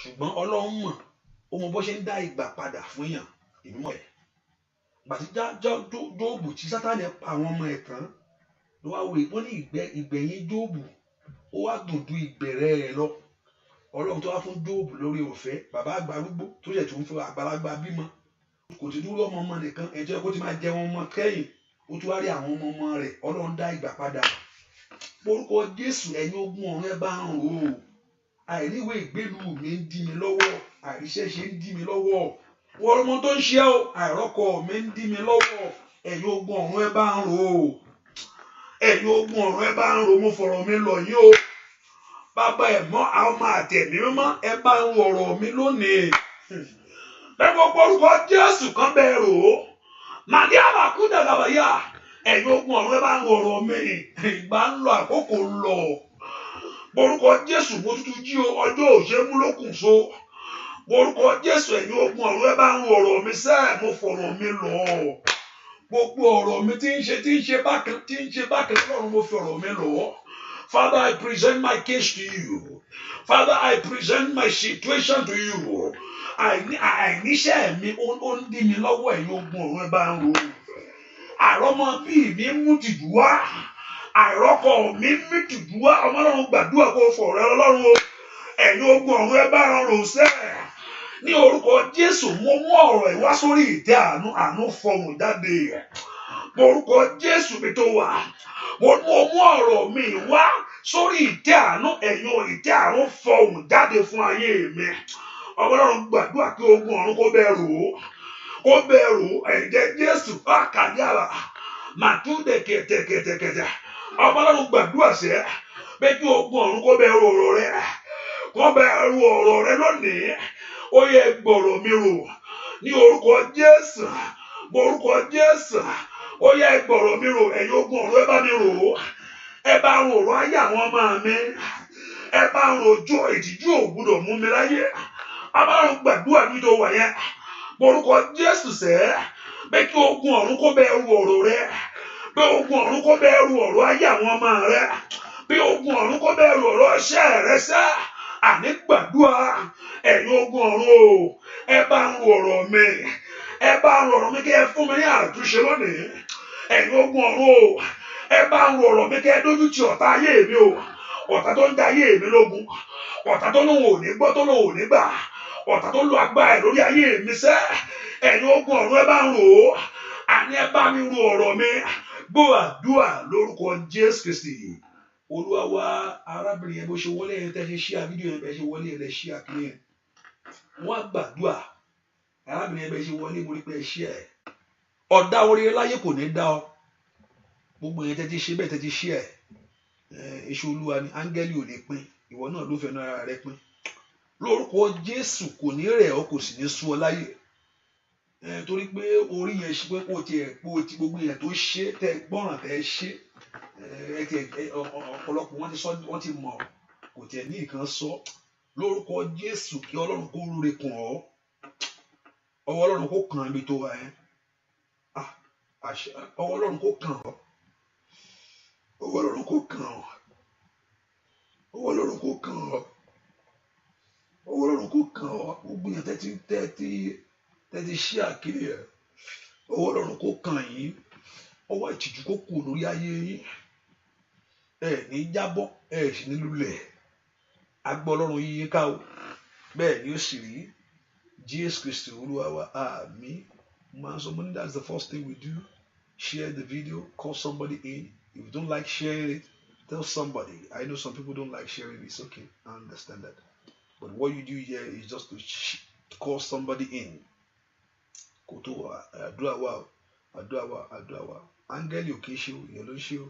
Ṣùgbọ́n Ọlọ́run mọ̀ ó mọ bó ṣe ń dá ìgbà padà fún yàn. Èmi mọ̀ ẹ́. Bàtí Jóòbù tí Sátánì pa àwọn ọmọ ẹ̀ tán ló wá wò wọ́n ní ìgbẹ̀yìn Jóòbù ó wá dùndú ìbẹ̀rẹ̀ rẹ̀ lọ. Ọlọ́run tó wá fún Jóòbù lórí ọ̀fẹ́ bàbá àgbà arúgbó tó yẹ tó ń fún àgbàlagbà bímọ kò ti dúró ọmọ nìkan ẹjọ́ kó ti máa jẹ wọn mọ kẹ́yìn ó tún wá rí àwọn ọmọ rẹ̀ Ọlọ́run dá ìgbà padà. Orúkọ Jésù ẹ̀yin ogun ọ̀run ẹ bá ń rò ó. Àìríwé ìgbélú mi ń dí mi lọ́wọ́, àìríṣẹ́ ṣe ń dí mi lọ́wọ́. Wọ́n ọmọ tó ń ṣe ọ́ àìrọ́kọ mi ń dí mi lọ́wọ́. Ẹ̀yin ogun ọ̀run ẹ bá ń rò ó. Ẹ̀yin ogun ọ̀run ẹ bá ń rò ó. Mo fọ̀rọ̀ mi lọ̀ yín o. Bàbá ẹ̀ mọ́ àwọn ọmọ àtẹ̀mí mímọ́ ẹ bá ń rò ọ̀rọ̀ mi lónìí. Lẹ́gbọ̀n orúkọ Jésù kan bẹ́ẹ̀ rò ó. Màdí àbàkú dàgàbàyà. Ẹ̀yin ogun ọ̀run ẹ bá ń rò ọ̀rọ̀ mi. Ìgbà ń lọ àkókò ń lọ. Orúkọ Jésù mo tútù jí o ọjọ́ òṣèlú lókùn so. Orúkọ Jésù ẹ̀yin ogun ọ̀run ẹ bá ń rò ọ̀rọ̀ mi sẹ́ẹ̀ mo fọ̀rọ̀ mi lọ. Gbogbo ọ̀rọ̀ mi tí ń ṣe bákan lọ́run mo fi ọ̀rọ̀ mi lọ. Father, I present my case to you. Father, I present my situation to you. Àìníṣẹ́ mi ó ń dí mi lọ́wọ́ ẹ̀yin ogun ọ̀run ẹ bá ń rò. Àrọ́mọ bí mi mú tìjú wá. Àìrọ́kọ mi mú tìjú wá. Ọmọ Ọlọ́run gbàdúrà kó fọ̀rọ̀ Ọlọ́run o. Ẹ̀yin ogun ọ̀run ẹ bá ń rò sẹ́ẹ̀. Ní orúkọ Jésù mo mú ọ̀rọ̀ ẹ̀ wá sórí ìtẹ́ àánú fọhùn jáde. Orúkọ Jésù mi tó wà. Mo mú ọ̀rọ̀ mi wá sórí ìtẹ́ àánú ẹ̀yin ìtẹ́ àánú fọhùn jáde fún ayé mi. Ọlọ́run gbàdúrà kí ogun ọ̀run kó bẹ̀rù ẹ̀jẹ̀ Jésù àkàyàrá màtúndé kẹ̀tẹ̀kẹ̀tẹ̀kẹ̀tẹ̀. Ọlọ́run gbàdúrà sẹ́ pé kí ogun ọ̀run kó bẹ̀rù ọ̀rọ̀ rẹ lónìí. Ó yẹ gbọ̀rọ̀ mi rò ní orúkọ Jésù. Orúkọ Jésù. Ó yẹ gbọ̀rọ̀ mi rò ẹ̀yin ogun ọ̀run ẹ bá mi rò ó. Ẹ bá ń rò ayé àwọn ọmọ mi. Ẹ bá ń rojọ́ ìtìjú ò gbọdọ̀ mú mi láyé. Ọlọ́run gbàdúrà mi tó wà yẹn. Orúkọ Jésù sẹ́ pé kí ogun ọ̀run kó bẹ̀rù ọ̀rọ̀ rẹ. Pé ogun ọ̀run kó bẹ̀rù ọ̀rọ̀ ayé àwọn ọmọ rẹ. Pé ogun ọ̀run kó bẹ̀rù ọ̀rọ̀ iṣẹ́ rẹ sẹ́. Àní gbàdúrà ẹ̀yin ogun ọ̀run o. Ẹ bá ń rò ọ̀rọ̀ mi. Ẹ bá ń rò ọ̀rọ̀ mi kí ẹ fún mi ní àtúnṣe lónìí. Ẹ̀yin ogun ọ̀run o. Ẹ bá ń rò ọ̀rọ̀ mi kí ẹ dójú ti ọ̀tá ayé mi o. Ọ̀tá tó ń da ayé mi lógun. Ọ̀tá tó lóun ò ní gbọ́ tó lóun ò ní gbà. Ọ̀tá tó lo agbára ẹ̀ lórí ayé mi sẹ́. Ẹ̀yin ogun ọ̀run ẹ bá ń rò ó. Àní ẹ bá mi rò ọ̀rọ̀ mi. Gbọ́ àdúrà lórúkọ Jésù Kristi. Olúwa wa arábìnrin yẹn bó ṣe wọlé yẹn tẹ́ ṣe share fídíò yẹn bẹ́ẹ̀ ṣe wọlé yẹn lẹ́ share kìíní yẹn. Wọ́n á gbàdúrà arábìnrin yẹn bẹ́ẹ̀ ṣe wọlé mo rí pé ẹ share ẹ̀. Ọ̀dà orí láyé kò ní dá ọ. Gbogbo yẹn tẹ́ ti ṣe bẹ́ẹ̀ tẹ́ ti share ẹ̀. Iṣẹ́ Olúwa ni áńgẹ́lì ò lè pín ìwọ náà ló fẹ́nu ara rẹ pín. Lórúkọ Jésù kò ní rẹ̀ ọ́ kò sì ní sú ọ láyé. Torí pé orí yẹn ṣe pé kó tiẹ̀ gbogbo yẹn tó ṣe tẹ́ gbọ́ràn tẹ́ ṣe. Ọ̀pọ̀lọpọ̀ wọ́n ti mọ̀ kò tiẹ̀ ní nǹkan sọ. Lórúkọ Jésù kí Ọlọ́run kó rúre kàn ọ́. Ọwọ́ Ọlọ́run kó kàn ibi tó wà ẹ́. Ọwọ́ Ọlọ́run kó kàn ọ́. Ọwọ́ Ọlọ́run kó kàn ọ́. Ọwọ́ Ọlọ́run kó kàn ọ́. Ọwọ́ Ọlọ́run kó kàn ọ́. Gbogbo yẹn tẹ́tí ṣí àkírí ẹ̀. Ọwọ́ Ọlọ́run kó kàn yín. Ọwọ́ ìtìjú kó kù lórí ayé yín. Ẹ ní jábọ́ ẹ sì ní lulẹ̀. Agbọ́ Ọlọ́run yíyí ká o. Bẹ́ẹ̀ ni ó sì rí. Jésù Kristi Olúwa wa àmín. Man, somebody, that's the first thing we do. Share the video. Call somebody in. If you don't like sharing it, tell somebody. I know some people don't like sharing it. It's okay. I understand that. But what you do here is just to call somebody in. kò tó àdúrà wa áńgẹ́lì ò kì í ṣe o èèyàn ló ń ṣe o.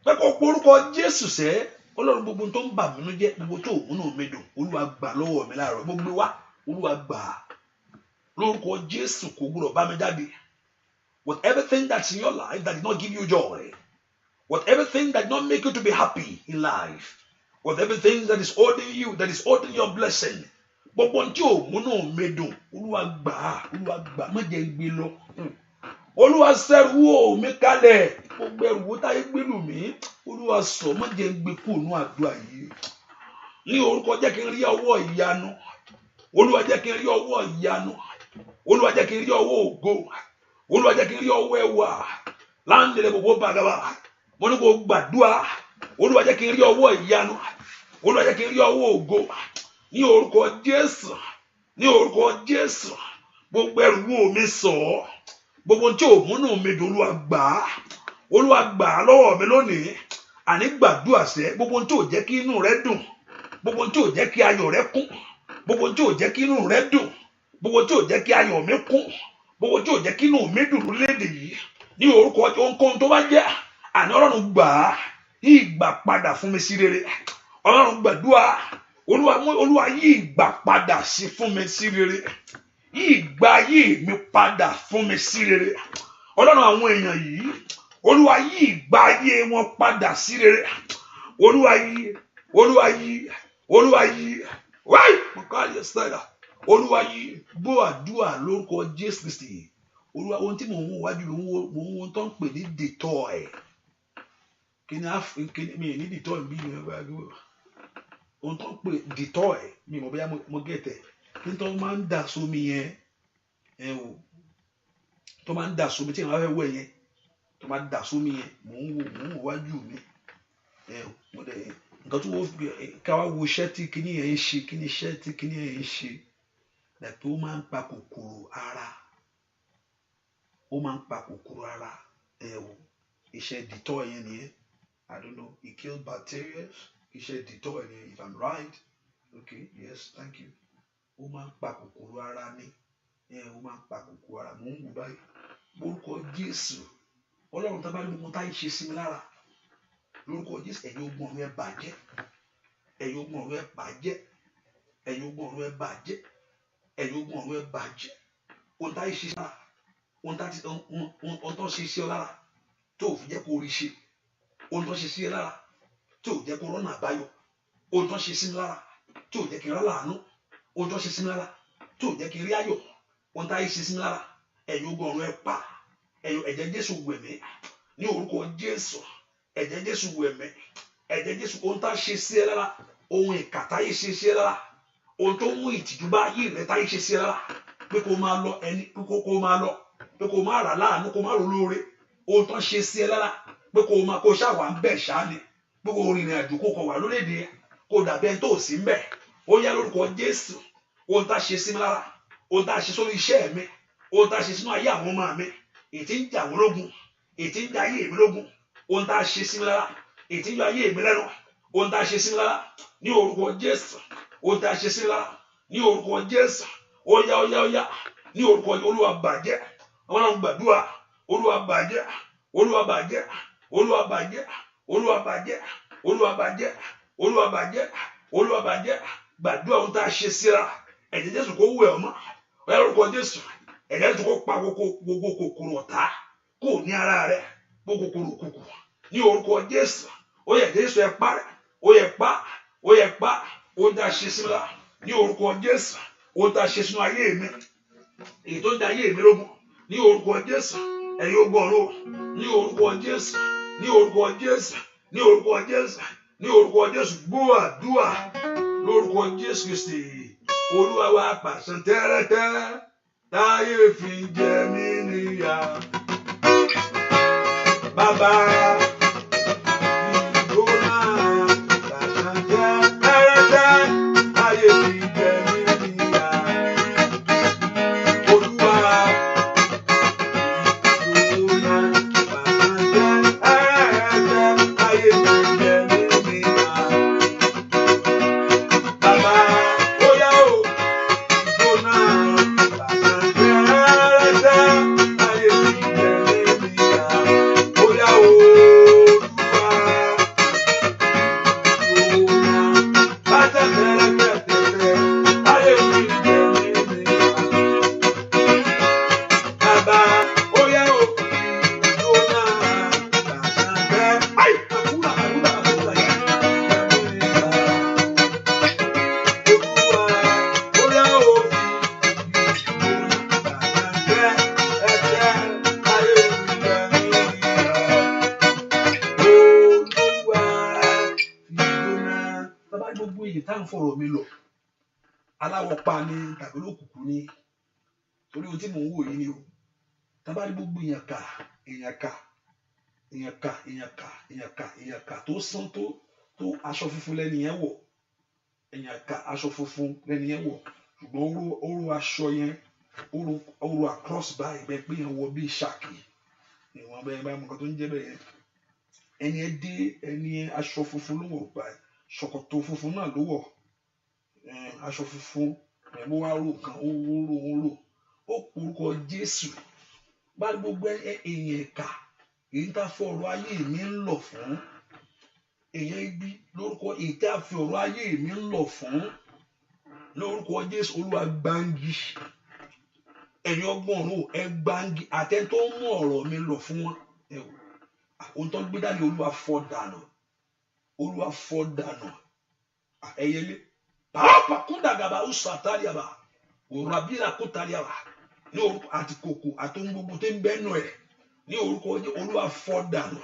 pé kó porúkọ Jésù sẹ́ Ọlọ́run gbogbo tó ń bà mí nínú jẹ́ gbogbo tó múnú mi dùn Olúwa gbà lọ́wọ́ mi láàárọ̀ gbogbo wa Olúwa gbà lórúkọ Jésù kò gbúdọ̀ bá mi jáde. Whatever thing that's in your life that did not give you joy, whatever thing that did not make you to be happy in life, whatever thing that is holding you, that is holding your blessing, gbogbo tí ò múnú mi dùn Olúwa gbà má jẹ́ gbé lọ. Olúwa ṣẹ́rù wò mí kalẹ̀ gbogbo ẹrù wo táyé gbélù mí Olúwa sọ má jẹ́ gbé kúrò nínú àdúrà yìí. Ní orúkọ jẹ́ kí n rí ọwọ́ ìyanu. Olúwa jẹ́ kí n rí ọwọ́ ìyanu. Olúwa jẹ́ kí n rí ọwọ́ ògo. Olúwa jẹ́ kí n rí ọwọ́ ẹwà láńlẹ̀ gbogbo bàgàbà. Mo ní kó gbàdúrà. Olúwa jẹ́ kí n rí ọwọ́ ìyanu. Olúwa jẹ́ kí n rí ọwọ́ ògo. Ní orúkọ Jésù. Ní orúkọ Jésù. Gbogbo ẹrù wo mi sọ. Gbogbo tí ò múnú mi dùn Olúwa gbà lọ́wọ́ mi lónìí. Àní gbàdúrà sẹ́ gbogbo tí ò jẹ́ kí inú rẹ dùn. Gbogbo tí ò jẹ́ kí ayọ̀ rẹ kún. Gbogbo tí ò jẹ́ kí inú rẹ dùn. Gbogbo tí ò jẹ́ kí ayọ̀ mi kún. Gbogbo tí ò jẹ́ kí inú mi dùn lórílẹ̀-èdè yìí. Ní orúkọ ohunkóhun tó bá jẹ́ àní Ọlọ́run gbà yí ìgbà padà fún mi sí rere. Ọlọ́run gbàdúrà Olúwa yí ìgbà padà sí fún mi sí rere. Yí ìgbà ayé mi padà fún mi sí rere. Ọlọ́run àwọn èèyàn yìí Olúwa yí ìgbà ayé wọn padà sí rere. Olúwa yí wáyé mọ̀kálí ẹ̀sítẹ́dà. Olúwa yí gbọ́ àdúrà lórúkọ Jésù Kristi. Olúwa ohun tí mò ń wájú mo ń wo tó ń pè ní dìtọ́ẹ̀. Kí ni mi ní dìtọ́ẹ̀ bí mi bá gbọ́. Ohun tó ń pè dìtọ́ẹ̀ mi mọ̀ bóyá mo gẹ̀tẹ̀. Kí n tó máa ń dà sómi yẹn tó máa ń dà sómi tí èèyàn bá fẹ́ wẹ̀ yẹn tó máa ń dà sómi yẹn mò ń wo wájú mi. Nǹkan tó wọ́n fi káwá wo iṣẹ́ tí kíní yẹn ń ṣe kíní iṣẹ́ tí kíní yẹn ń ṣe lẹ́pẹ́ ó máa ń pa kòkòrò ara. Ó máa ń pa kòkòrò ara iṣẹ́ dìtọ́ yẹn nìyẹn. I don't know, it kills bacteria. Iṣẹ́ dìtọ́ yẹn nìyẹn if I'm right. Okay, yes, thank you. Ó máa ń pa kòkòrò ara ní. Ó máa ń pa kòkòrò ara mò ń wò báyìí. Lórúkọ Jésù Ọlọ́run tá bá ní gbogbo táyé ṣe sí mi lára. Lórúkọ Jésù ẹ̀yin ogun ọ̀run ẹ bàjẹ́. Ẹ̀yin ogun ọ̀run ẹ bàjẹ́. Ẹ̀yin ogun ọ̀run ẹ bàjẹ́. Ẹ̀yin ogun ọ̀run ẹ bàjẹ́. Ohun táyé ṣe sí lára. Ohun tó ṣe sí ọ lára tó fi jẹ́ kó rí ṣe. Ohun tó ṣe sí ẹ lára tó jẹ́ kó rọ́nà àbáyọ. Ohun tó ṣe sí mi lára tó jẹ́ kí n rá láàánú. Ohun tó ṣe sí mi lára tó jẹ́ kí n rí ayọ̀. Ohun táyé ṣe sí mi lára ẹ̀yin ogun ọ̀run ẹ pa. Ẹ̀jẹ̀ Jésù wẹ̀ mí ní orúkọ Jésù. Ẹ̀jẹ̀ Jésù wẹ̀ mí. Ẹ̀jẹ̀ Jésù ohun tá ṣe sí ẹ lára ohun ìkà táyé ṣe sí ẹ lára ohun tó mú ìtìjú bá ayé rẹ táyé ṣe sí ẹ lára pé kó máa lọ pé kó máa lọ pé kó máa rà láàánú kó máa rò lóore ohun tó ṣe sí ẹ lára pé kó ṣàwà ń bẹ̀ ṣáni pé kó rìnrìn àjò kó kàn wà lórílẹ̀-èdè kó dàbí ẹni tó sí ń bẹ̀ ó yá lórúkọ Jésù ohun tá ṣe sí mi lára ohun tá ṣe sórí iṣẹ́ mi ohun tá ṣe sínú ayé àwọn ọmọ mi ètí ń jà wọ́n lógun ètí ń jà ayé mi lógun ohun tá ṣe sí mi lára ètí ń yọ ayé mi lẹ́nu ohun tá ṣe sí mi lára ní orúkọ Jésù ohun tá ṣe sí mi lára ní orúkọ Jésù ó yá ní orúkọ Olúwa bàjẹ́ àwọn náà gbàdúrà Olúwa bàjẹ́ Olúwa bàjẹ́ Olúwa bàjẹ́ Olúwa bàjẹ́ Olúwa bàjẹ́ Olúwa bàjẹ́ Olúwa bàjẹ́ gbàdúrà ohun tá ṣe síra ẹ̀jẹ̀ Jésù kó wẹ̀ ọ́ mọ́ ọ̀yá lórúkọ Jésù ẹ̀jẹ̀ Jésù kó pa gbogbo kòkòrò ọ̀tá kò ní ara rẹ̀ gbogbo kòkòrò kùkù ní orúkọ Jésù ó yẹ Jésù ẹ pa rẹ̀ ó yẹ pa ohun tá ṣe síra ní orúkọ Jésù ohun tá ṣe sínú ayé mi èyí tó ń da ayé mi lógun ní orúkọ Jésù ẹ̀yin ogun ọ̀run ní orúkọ Jésù ní orúkọ Jésù ní orúkọ Jésù ní orúkọ Jésù gbọ́ àdúrà lórúkọ Jésù Kristi Olúwa wa pàṣẹ tẹ́rẹ́tẹ́ táyé fi jẹ mí níyà bàbá. tá ń fọ̀rọ̀ mi lọ aláwọ̀ pa ni tàbí lókùnkùn ni torí ohun tí mò ń wò yìí ni o tábà ní gbogbo èèyàn kà tó sán tó aṣọ funfun lẹ́ni yẹn wọ̀ èèyàn kà aṣọ funfun lẹ́ni yẹn wọ̀ ṣùgbọ́n oró aṣọ yẹn oró across báyìí bẹ́ẹ̀ pé yẹn wọ bí ṣáàkì ìwọ̀n bẹ́ẹ̀ bá mọ̀ nǹkan tó ń jẹ́ bẹ́ẹ̀ yẹn ẹni aṣọ funfun ló wọ̀ báyìí ṣòkòtò funfun náà ló wọ̀ aṣọ funfun ẹ̀mú wa rò kan ó rò ó porúkọ Jésù bá gbogbo èèyàn ẹ̀ka èyí tá a fi ọ̀rọ̀ ayé mi ń lọ fún èèyàn ibi lórúkọ èyí tá a fi ọ̀rọ̀ ayé mi ń lọ fún lórúkọ Jésù Olúwa gbáǹgì ẹ̀yin ọgbọ́n ọ̀run ẹ gbáǹgì àtẹni tó ń mú ọ̀rọ̀ mi lọ fún wọn ohun tó ń gbé dání Olúwa fọ́ dànù ẹ̀yẹlé pàápàá kúndàgàbà ó sàtàlíàbà òràbílà kútàlíàbà ní orúkọ àti kòkò àti ohun gbogbo tó ń bẹ́nu ẹ̀ ní orúkọ Olúwa fọ́ dànù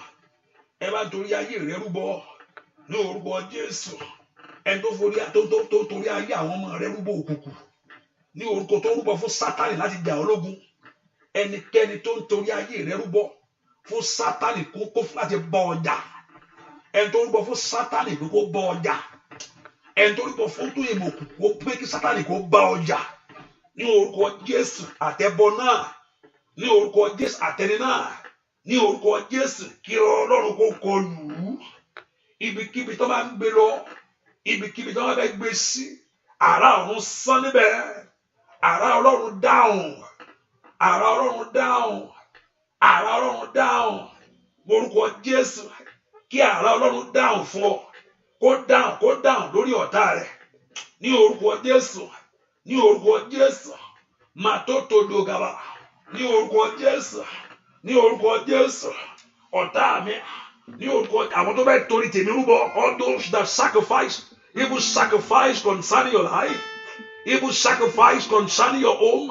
ẹ bá torí ayé rẹ rúbọ ní orúkọ Jésù ẹni tó torí ayé àwọn ọmọ rẹ rúbọ òkùnkùn ní orúkọ tó rúbọ fún Sátánì láti jà ológun ẹnikẹ́ni tó ń torí ayé rẹ rúbọ fún Sátánì kó láti bá ọjà ẹni tó rúbọ fún Sátánì kó bá ọjà ẹni tó rúbọ fún tó yẹmọ kó pé kí Sátánì kó bá ọjà ní orúkọ Jésù àtẹbọ náà ní orúkọ Jésù àtẹni náà ní orúkọ Jésù kí Ọlọ́run kó kọlù ú ibikíbi tó bá ń gbé lọ ibikíbi tó bá fẹ́ gbé sí àrá ọ̀run sán níbẹ̀ àrá Ọlọ́run dáhùn àrá Ọlọ́run dáhùn àrá Ọlọ́run dáhùn orúkọ Jésù kí àrá Ọlọ́run dáhùn fún ọ kó dáhùn lórí ọ̀tá rẹ̀ ní orúkọ Jésù ní orúkọ Jésù màtótó dògàbà ní orúkọ Jésù ní orúkọ Jésù ọ̀tá mi ní orúkọ àwọn tó bẹ́ẹ̀ torí tèmi rúbọ all those that sacrifice evil sacrifice concerning your life evil sacrifice concerning your home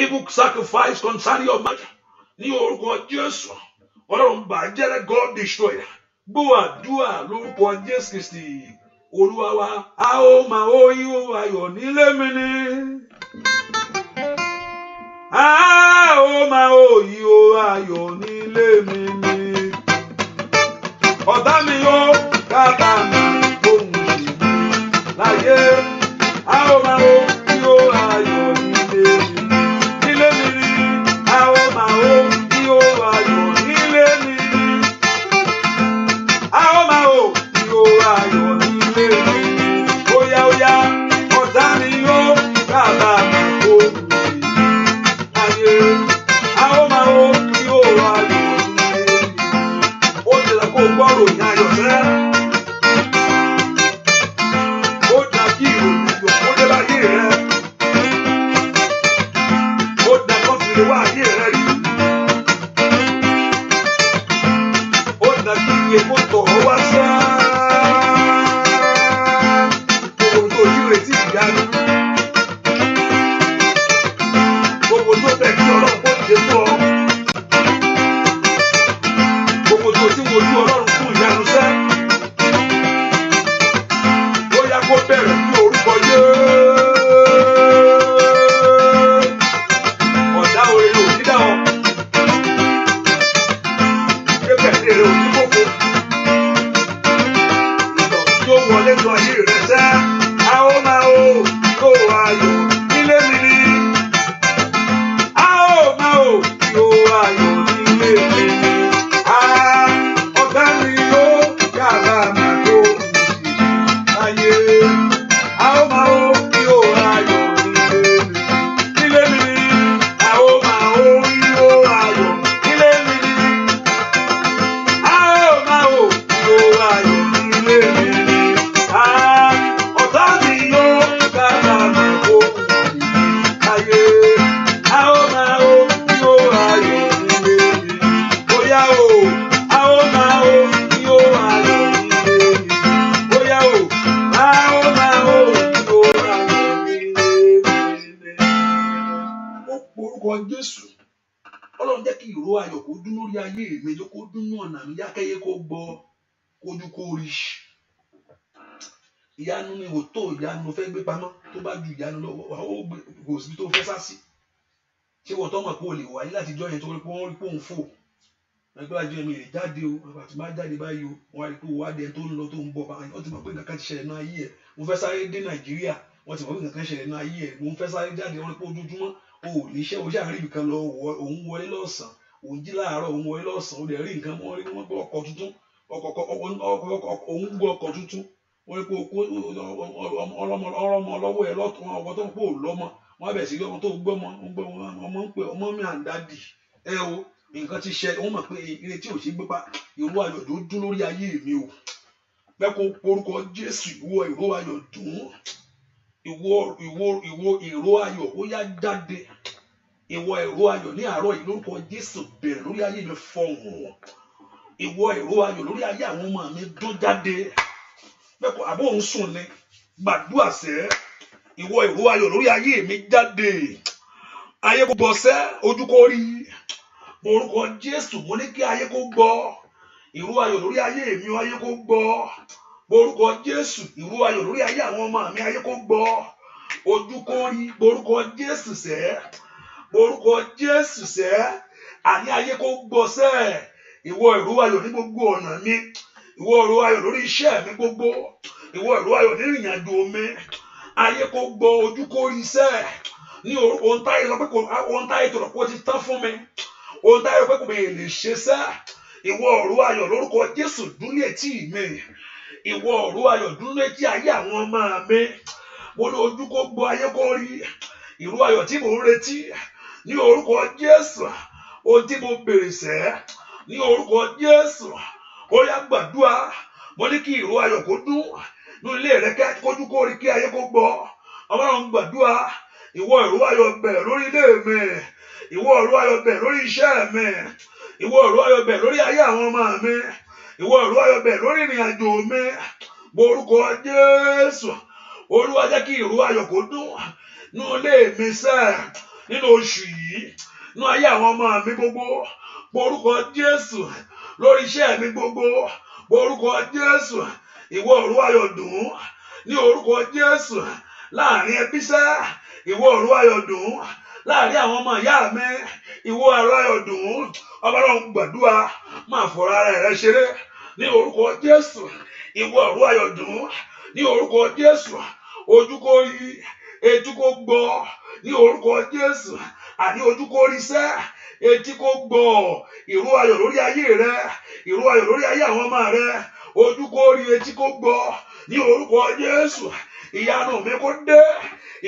evil sacrifice concerning your marriage ní orúkọ Jésù Ọlọ́run bàjẹ́ God destroy gbọ́ àdúrà lórúkọ Jésù Kristi Olúwa wa a ó máa ó yíwó ayọ̀ nílé mi ni a ó máa ó yíwó ayọ̀ nílé mi ni ọ̀tá mi yóò kábàámọ̀ ohun ṣèlú láyé a ó máa ó yíwó ayọ̀ nílé mi ni a ó máa ó yíwó ayọ̀ nílé mi ni a ó máa ó yíwó ayọ̀ nílé mi ni óyá ọ̀tá mi yóò kábàámọ̀ ohun ṣèlú láyé a ó máa ó yíwó ayọ̀ kó gbọ́rò ní ayọ̀ rẹ̀. Ó dà kí ìròyìn ayọ̀ kó dé láyé rẹ̀. Ó dà kó fi lè wá ayé rẹ̀ rí. Ó dà kí iye kó tọ̀ ọ́ wá sá. Gbogbo tó yí retí ìyanu. Gbogbo tó bẹ̀ kí Ọlọ́run kó dé fún ọ. Gbogbo tó ti wojú Ọlọ́run fún ìyanu sẹ́. Ó yá kó bẹ̀rẹ̀ ní orúkọ Jésù. Ọ̀dá oore ò ní dá ọ. Kébẹ̀ ní èrè òní kókó. Ìtọ̀ tí ó wọlé lọ ayé rẹ̀ sẹ́. A ó máa ó yóò ayọ̀ nílé mi ni. A ó máa ó yóò ayọ̀ nílé mi ni. ìyanu ni òótọ́ ìyanu ló fẹ́ gbé pamọ́ tó bá ju ìyanu lọ́wọ́ ó gbé kò síbi tó fẹ́ sá sí ṣé wọ́n tọ́ mọ̀ pé o lè wáyé láti jọ́ yẹn tó rí pé wọ́n rí pé òun fò ẹgbẹ́ àjọ mi lè jáde o àti má jáde báyìí o wọ́n á rí pé o wá dé tó ń lọ tó ń bọ̀ báyìí wọ́n ti mọ̀ pé nǹkan ti ṣẹlẹ̀ náà ayé ẹ̀ mo fẹ́ sáré dé Nàìjíríà wọ́n ti mọ̀ pé nǹkan ṣẹlẹ̀ náà ayé ẹ̀ mo fẹ́ sáré jáde wọ́n rí pé ojoojúmọ́ o ò ní iṣẹ́ o ṣáà rí ibìkan lọ òun wọlé lọ́sàn-án òun jí láàárọ̀ òun wọlé lọ́sàn-án o dẹ̀ rí nǹkan wọ́n rí wọ́n gbọ́ ọkọ̀ tuntun òun gbọ́ ọkọ̀ tuntun wọ́n rí pé ọlọ́mọ lọ́wọ́ ẹ̀ lọ́tún ọkọ̀ tó ń pò lọ́mọ wọ́n á bẹ̀ sí ọmọ tó gbọ́mọ ọmọ ń pè ọmọ mi àǹdádì ẹ o nǹkan ti ṣe wọ́n mọ̀ pé ire tí ò ṣe gbé pa ìró ayọ̀ tó dún lórí ayé mi o bẹ́ẹ̀ kó porúkọ Jésù ìwọ ìró ayọ̀ dùn ìwọ ìró ayọ̀ ó yá jáde ìwọ ìró ayọ̀ ní àárọ̀ yìí lórúkọ Jésù bẹ̀rẹ̀ lórí ayé mi fọ̀hún ìwọ ìró ayọ̀ lórí ayé àwọn ọmọ mi dún jáde bẹ́ẹ̀ kó àbó òun sùn ni gbàdúrà sẹ́ ìwọ ìró ayọ̀ lórí ayé mi jáde ayé kò gbọ́ sẹ́ ojú kò rí orúkọ Jésù mo ní kí ayé kó gbọ́ ìró ayọ̀ lórí ayé mi ayé kó gbọ́ orúkọ Jésù ìró ayọ̀ lórí ayé àwọn ọmọ mi ayé kó gbọ́ ojú kò rí orúkọ Jésù sẹ́ orúkọ Jésù sẹ́ àní ayé kó gbọ́ sẹ́ ìwọ ìró ayọ̀ ní gbogbo ọ̀nà mi ìwọ ìró ayọ̀ lórí iṣẹ́ mi gbogbo ìwọ ìró ayọ̀ ní ìrìnàjò mi ayé kó gbọ́ ojú kò rí sẹ́ ní ohun táyé sọ pé ohun táyé tó rọ pé ó ti tán fún mi ohun táyé pé kò bèè lè ṣe sẹ́ ìwọ ìró ayọ̀ lórúkọ Jésù dún létí mi ìwọ ìró ayọ̀ dún létí ayé àwọn ọmọ mi mo ní ojú kó gbọ́ ayé kó rí ìró ayọ̀ tí mò ń retí ní orúkọ Jésù ohun tí mo béèrè sẹ́ ní orúkọ Jésù ó yá gbàdúrà mo ní kí ìró ayọ̀ kó dún ní ilé rẹ kójú kó rí kí ayé kó gbọ́ Ọlọ́run gbàdúrà ìwọ ìró ayọ̀ bẹ̀rẹ̀ lórí ilé mi ìwọ ìró ayọ̀ bẹ̀rẹ̀ lórí iṣẹ́ mi ìwọ ìró ayọ̀ bẹ̀rẹ̀ lórí ayé àwọn ọmọ mi ìwọ ìró ayọ̀ bẹ̀rẹ̀ lórí ìrìn àjò mi orúkọ Jésù Olúwa jẹ́ kí ìró ayọ̀ kó dún ní ilé mi sẹ́ nínú oṣù yìí ní ayé àwọn ọmọ mi gbogbo orúkọ Jésù lórí iṣẹ́ mi gbogbo orúkọ Jésù ìwọ ìró ayọ̀ dún ní orúkọ Jésù láàrin ẹbí sẹ́ ìwọ ìró ayọ̀ dún láàrin àwọn ọmọ ìyá mi ìwọ ìró ayọ̀ dùn Ọlọ́run gbàdúrà máa fọ̀rọ̀ ara rẹ ṣeré ní orúkọ Jésù ìwọ ìró ayọ̀ dùn ní orúkọ Jésù ojú kò rí etí kò gbọ́ ní orúkọ Jésù àní ojú kò rí sẹ́ etí kò gbọ́ ìró ayọ̀ lórí ayé rẹ ìró ayọ̀ lórí ayé àwọn ọmọ rẹ ojú kò rí etí kò gbọ́ ní orúkọ Jésù ìyanu mi kó dé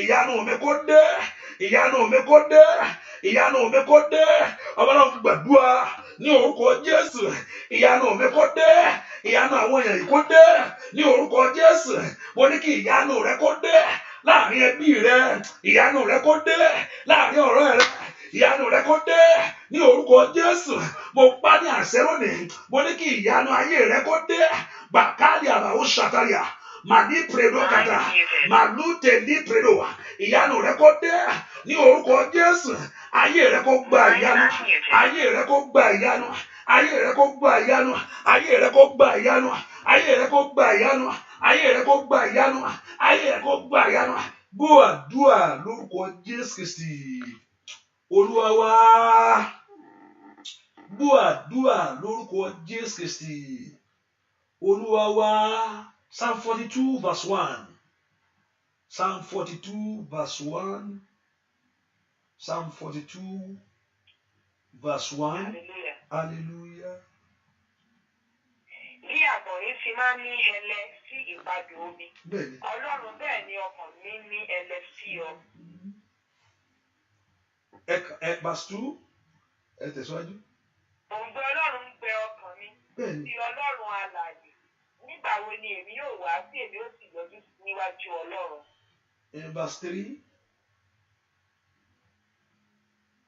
ìyanu mi kó dé ìyanu mi kó dé ìyanu mi kó dé Ọlọ́run gbàdúrà ní orúkọ Jésù ìyanu mi kó dé ìyanu àwọn èèyàn yìí kó dé ní orúkọ Jésù mo ní kí ìyanu rẹ kó dé láàrin ẹbí rẹ ìyanu rẹ kó dé láàrin ọ̀rẹ́ rẹ ìyanu rẹ kó dé ní orúkọ Jésù mo pa ní àṣẹ lónìí mo ní kí ìyanu ayé rẹ kó dé bàkálì àbàwò ṣàtàlíà màdí predo kàtà màlúùtè ní predo ìyanu rẹ kó dé ní orúkọ Jésù ayé rẹ kó gba ìyanu ayé rẹ kó gba ìyanu ayé rẹ kó gba ìyanu ayé rẹ kó gba ìyanu ayé rẹ kó gba ìyanu ayé rẹ kó gba ìyanu ayé rẹ kó gba ìyanu gbọ́ àdúrà lórúkọ Jésù Kristi Olúwa wa gbọ́ àdúrà lórúkọ Jésù Kristi Olúwa wa. Psalm 42 verse 1. Psalm 42 verse 1. Psalm 42 verse 1. Hallelujah. Hallelujah. Bí àgbọ̀nrín ti máa ń ní ẹlẹ sí ìpadù omi. Ọlọ́run bẹ́ẹ̀ ni ọkàn mi ní ẹlẹ sí ọ. Verse 2. Ẹ tẹ̀síwájú. Òǹgbẹ Ọlọ́run ń gbẹ ọkàn mi. Sí Ọlọ́run alààyè. Nígbà wo ni èmi yóò wá tí èmi ó sì yọjú níwájú Ọlọ́run? Verse 3.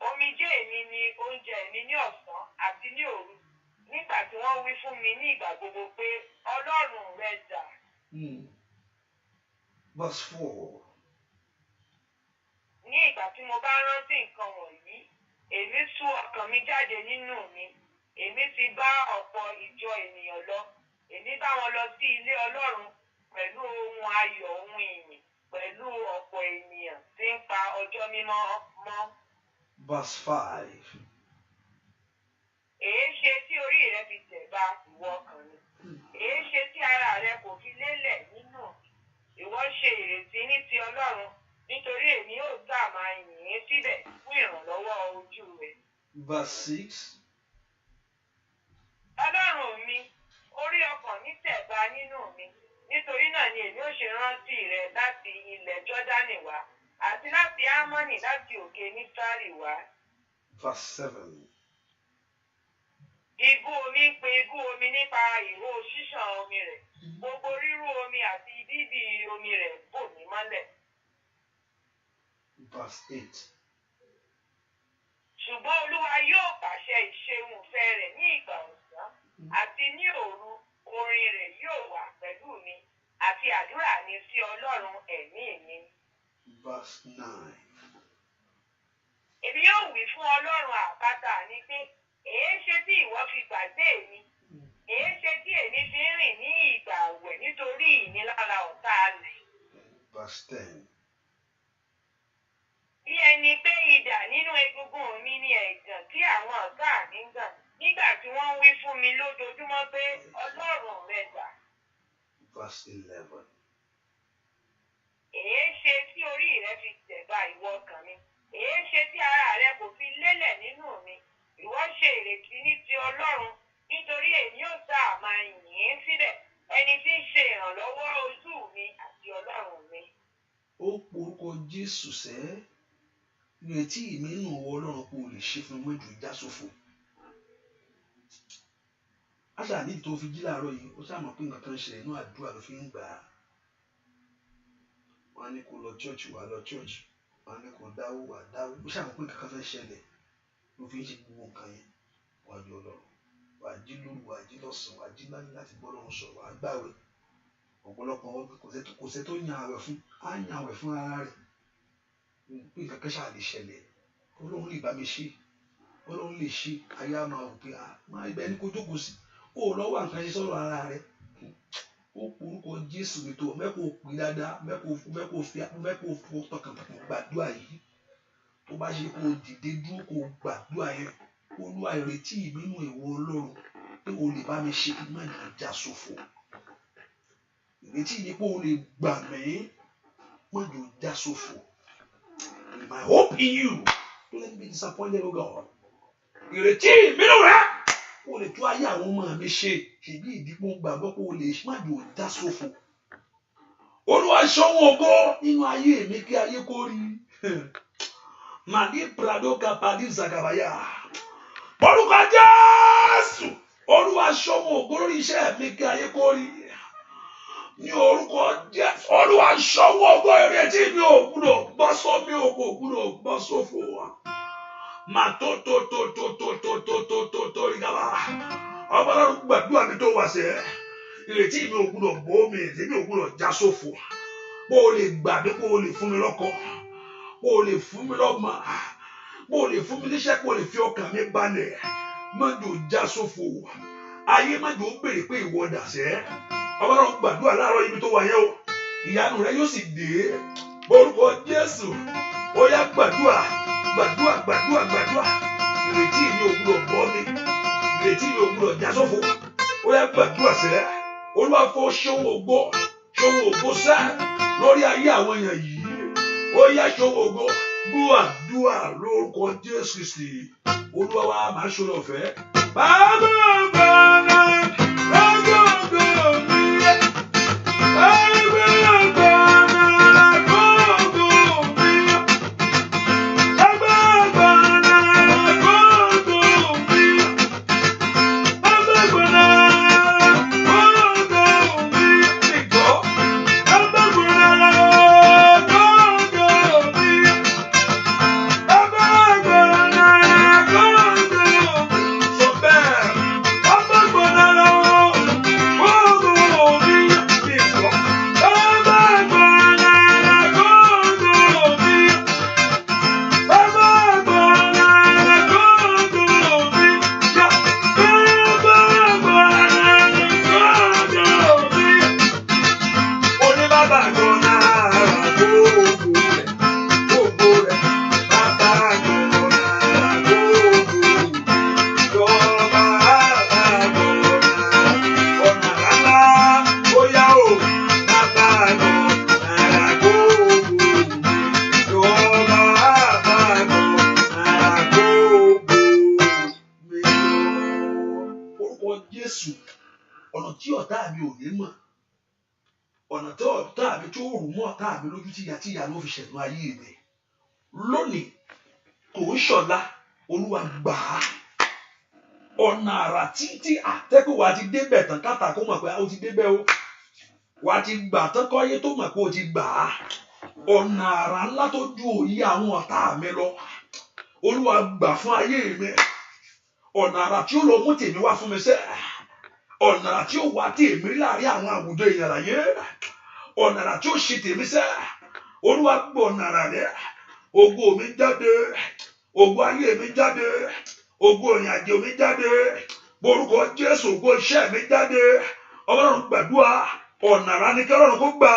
Omijé mi ni oúnjẹ mi ní ọ̀sán àti ní òru. Nígbà tí wọ́n wí fún mi ní ìgbà gbogbo pé Ọlọ́run rẹ dà. Verse 4. Ní ìgbà tí mo bá rántí nǹkan wọ̀nyí, èmi tú ọkàn mi jáde nínú mi. Èmi ti bá ọ̀pọ̀ ìjọ ènìyàn lọ. Èmi bá wọn lọ sí ilé Ọlọ́run pẹ̀lú ohun ayọ̀ ohun ìyìn pẹ̀lú ọ̀pọ̀ ènìyàn tí ń pa ọjọ́ mímọ́ mọ́. Verse 5. Èéṣe tí orí rẹ fi tẹ̀ ba ìwọ ọkàn mi? Èéṣe tí ara rẹ kò fi lélẹ̀ nínú? Ìwọ ṣe ìrètí ní ti Ọlọ́run, nítorí èmi yóò sá máa yìn ín síbẹ̀ fún ìrànlọ́wọ́ ojú rẹ̀. Verse 6. Ọlọ́run mi, orí ọkàn mi tẹ̀ ba nínú mi, nítorí náà ni èmi ó ṣe rántí rẹ láti ilẹ̀ Jọ́dánì wá, àti láti Ámọ́nì láti òkè Nífárì wá. Verse 7. Ibú omi ń pe ibú omi nípa ìhó ṣíṣàn omi rẹ̀. Gbogbo rírú omi àti dídì omi rẹ̀ bò mí mọ́lẹ̀. Verse 8. Ṣùgbọ́n Olúwa yóò pàṣẹ ìṣeunfẹ́ rẹ̀ ní ìgbà ọ̀sán, àti ní òru orin rẹ̀ yóò wà pẹ̀lú mi, àti àdúrà mi sí Ọlọ́run ẹ̀mí mi. Verse 9. Èmi yóò wí fún Ọlọ́run àpáta mi pé, èéṣe tí ìwọ fi gbàgbé mi? Èéṣe tí èmi fi ń rìn ní ìgbà àwẹ̀ nítorí ìnilára ọ̀tá rẹ̀? Verse 10. Bí ẹni pé idà nínú egungun mi ni ẹ̀gàn tí àwọn ọ̀tá mi ń gàn, nígbà tí wọ́n ń wí fún mi lójoojúmọ́ pé Ọlọ́run rẹ̀ dà. Verse 11. Èéṣe tí orí rẹ fi tẹ̀ ba ìwọ ọkàn mi? Èéṣe tí ara rẹ kò fi lélẹ̀ nínú mi? Ìwọ ṣe ìrètí ní ti Ọlọ́run, nítorí èmi yóò sá máa yìn ín síbẹ̀, ẹni tí ń ṣe ìrànlọ́wọ́ ojú mi àti Ọlọ́run mi. Ó porúkọ Jésù sẹ́, ìrètí mi nínú Ọlọ́run kò lè ṣe fún mọ́jú ìjà ṣòfò. Àṣà nídìí tó fi jí láàárọ̀ yìí, ó ṣàmọ̀ pé nǹkan kan ṣẹlẹ̀ inú àdúrà ló fi ń gbà á. Wọ́n á ní kó lọ chọ́ọ̀chì wá lọ chọ́ọ̀chì, wọ́n á ní kó dáwó wá dáwó, ó ṣàmọ̀ pé nǹkan kan fẹ́ ṣẹlẹ̀ ló fi ń ṣe gbogbo nǹkan yẹn. Wájú Ọlọ́run, wà á jí lóru, wà á jí lọ́sàn-án, wà á jí lálẹ́ láti bọ́ lọ́run sọ̀rọ̀, wà á gbààwẹ̀. Ọ̀pọ̀lọpọ̀ kò sẹ́ tó yan àwẹ̀ fún, á yan àwẹ̀ fún ara rẹ̀. Pé nǹkan kan ṣáà lè ṣẹlẹ̀, Ọlọ́run lè bá mi ṣe, Ọlọ́run lè ṣe, ayé á máa wò pé máa ibẹ̀ ní kó jókòó sí, ó lọ́wọ́ nǹkan ṣe sọ̀rọ̀ ara rẹ̀. Ó porúkọ Jésù mi tó mẹ́kọ̀ọ́ pè dáadáa, mẹ́kọ̀ọ́ fi tọkàntọkàn gbàdúrà yìí. Tó bá ṣe kó dìde dúró kó gbàdúrà yẹn, Olúwa ìrètí mi nínú ìwọ Ọlọ́run pé o lè bá mi ṣe kí n má ní ìjà ṣòfò. Ìrètí yìí pé o lè gbà mí, má ní ìjà ṣòfò. My hope in you, don't let me be disappointed, oh God. Ìrètí mi nínú rẹ, o lè tó ayé àwọn ọmọ mi ṣe, ṣèbí ìdìbò gbàgbọ́ pé o lè má ní ìjà ṣòfò. Olúwa ṣọ́wọ́n ògo nínú ayé mi kí ayé kó rí. Màdí Prado Kapadi Zagabaya. Orúkọ Jésù, Olúwa ṣọ́wọ́n ògo lórí iṣẹ́ mi kí ayé kó rí. Ní orúkọ Jésù, Olúwa ṣọ́wọ́n ògo ìrètí mi ò gbúdọ̀ bọ́ sómi ògo gbúdọ̀ bọ́ sófò. Màtó tó ìgbàlá. Ọba Ọlọ́run gbàdúrà mi tó wá sẹ́. Ìrètí mi ò gbúdọ̀ bọ́ mi, ìrètí mi ò gbúdọ̀ já sófò. Bó o lè gbà mí, bó o lè fún mi lọ́kọ, bó o lè fún mi lọ́mọ, bó o lè fún mi níṣẹ́, bó o lè fi ọkàn mi balẹ̀. Má jò já sófò. Ayé má jò béèrè pé ìwọ dà sẹ́. Ọba Ọlọ́run gbàdúrà láàárọ̀ ibi tó wà yẹn o. Ìyanu rẹ yóò sì dé. Orúkọ Jésù, ó yá gbàdúrà. Ìrètí mi ò gbúdọ̀ bọ́ mi, ìrètí mi ò gbúdọ̀ já sófò. Ó yá gbàdúrà sẹ́. Olúwa fọ́ ṣọ́wọ́ ògo sẹ́ lórí ayé àwọn èèyàn yìí. Ó yá ṣọ́wọ́ ògo, gbọ́ àdúrà lórúkọ Jésù Kristi. Olúwa wa máa ṣòro ọ̀fẹ́. Bàbá ọ̀gbọ̀nà lọ́gọ́ ògo mi. Baba Jésù ọ̀nà tí ọ̀tá mi ò ní mọ̀ ọ̀nà tí ọ̀tá mi tó rù mọ́ ọ̀tá mi lójú tíya ló fi ṣẹ̀nu ayé mi lónìí kò ń ṣọ̀la Olúwa gbà á ọ̀nà àrà tí àtẹ́kùn wa ti débẹ̀ tán káta kó mọ̀ pé ó ti débẹ̀ o wa ti gbà tán kọ́yé tó mọ̀ pé ó ti gbà á ọ̀nà àrà ńlá tó ju òye àwọn ọ̀tá mi lọ Olúwa gbà fún ayé mi ọ̀nà àrà tí ó lọ mú tèmi wá fún mi sẹ́ ọ̀nà àrà tí ó wá tèmi láàrin àwọn àwùjọ èèyàn láyé ọ̀nà àrà tí ó ṣe tèmi sẹ́ Olúwa gbọ́ ọ̀nà àrà rẹ̀ ògo mi jáde ògo ayé mi jáde ògo ìrìnàjò mi jáde borúkọ Jésù ògo iṣẹ́ mi jáde Ọlọ́run gbàdúrà ọ̀nà àrà ni kí Ọlọ́run kó gbà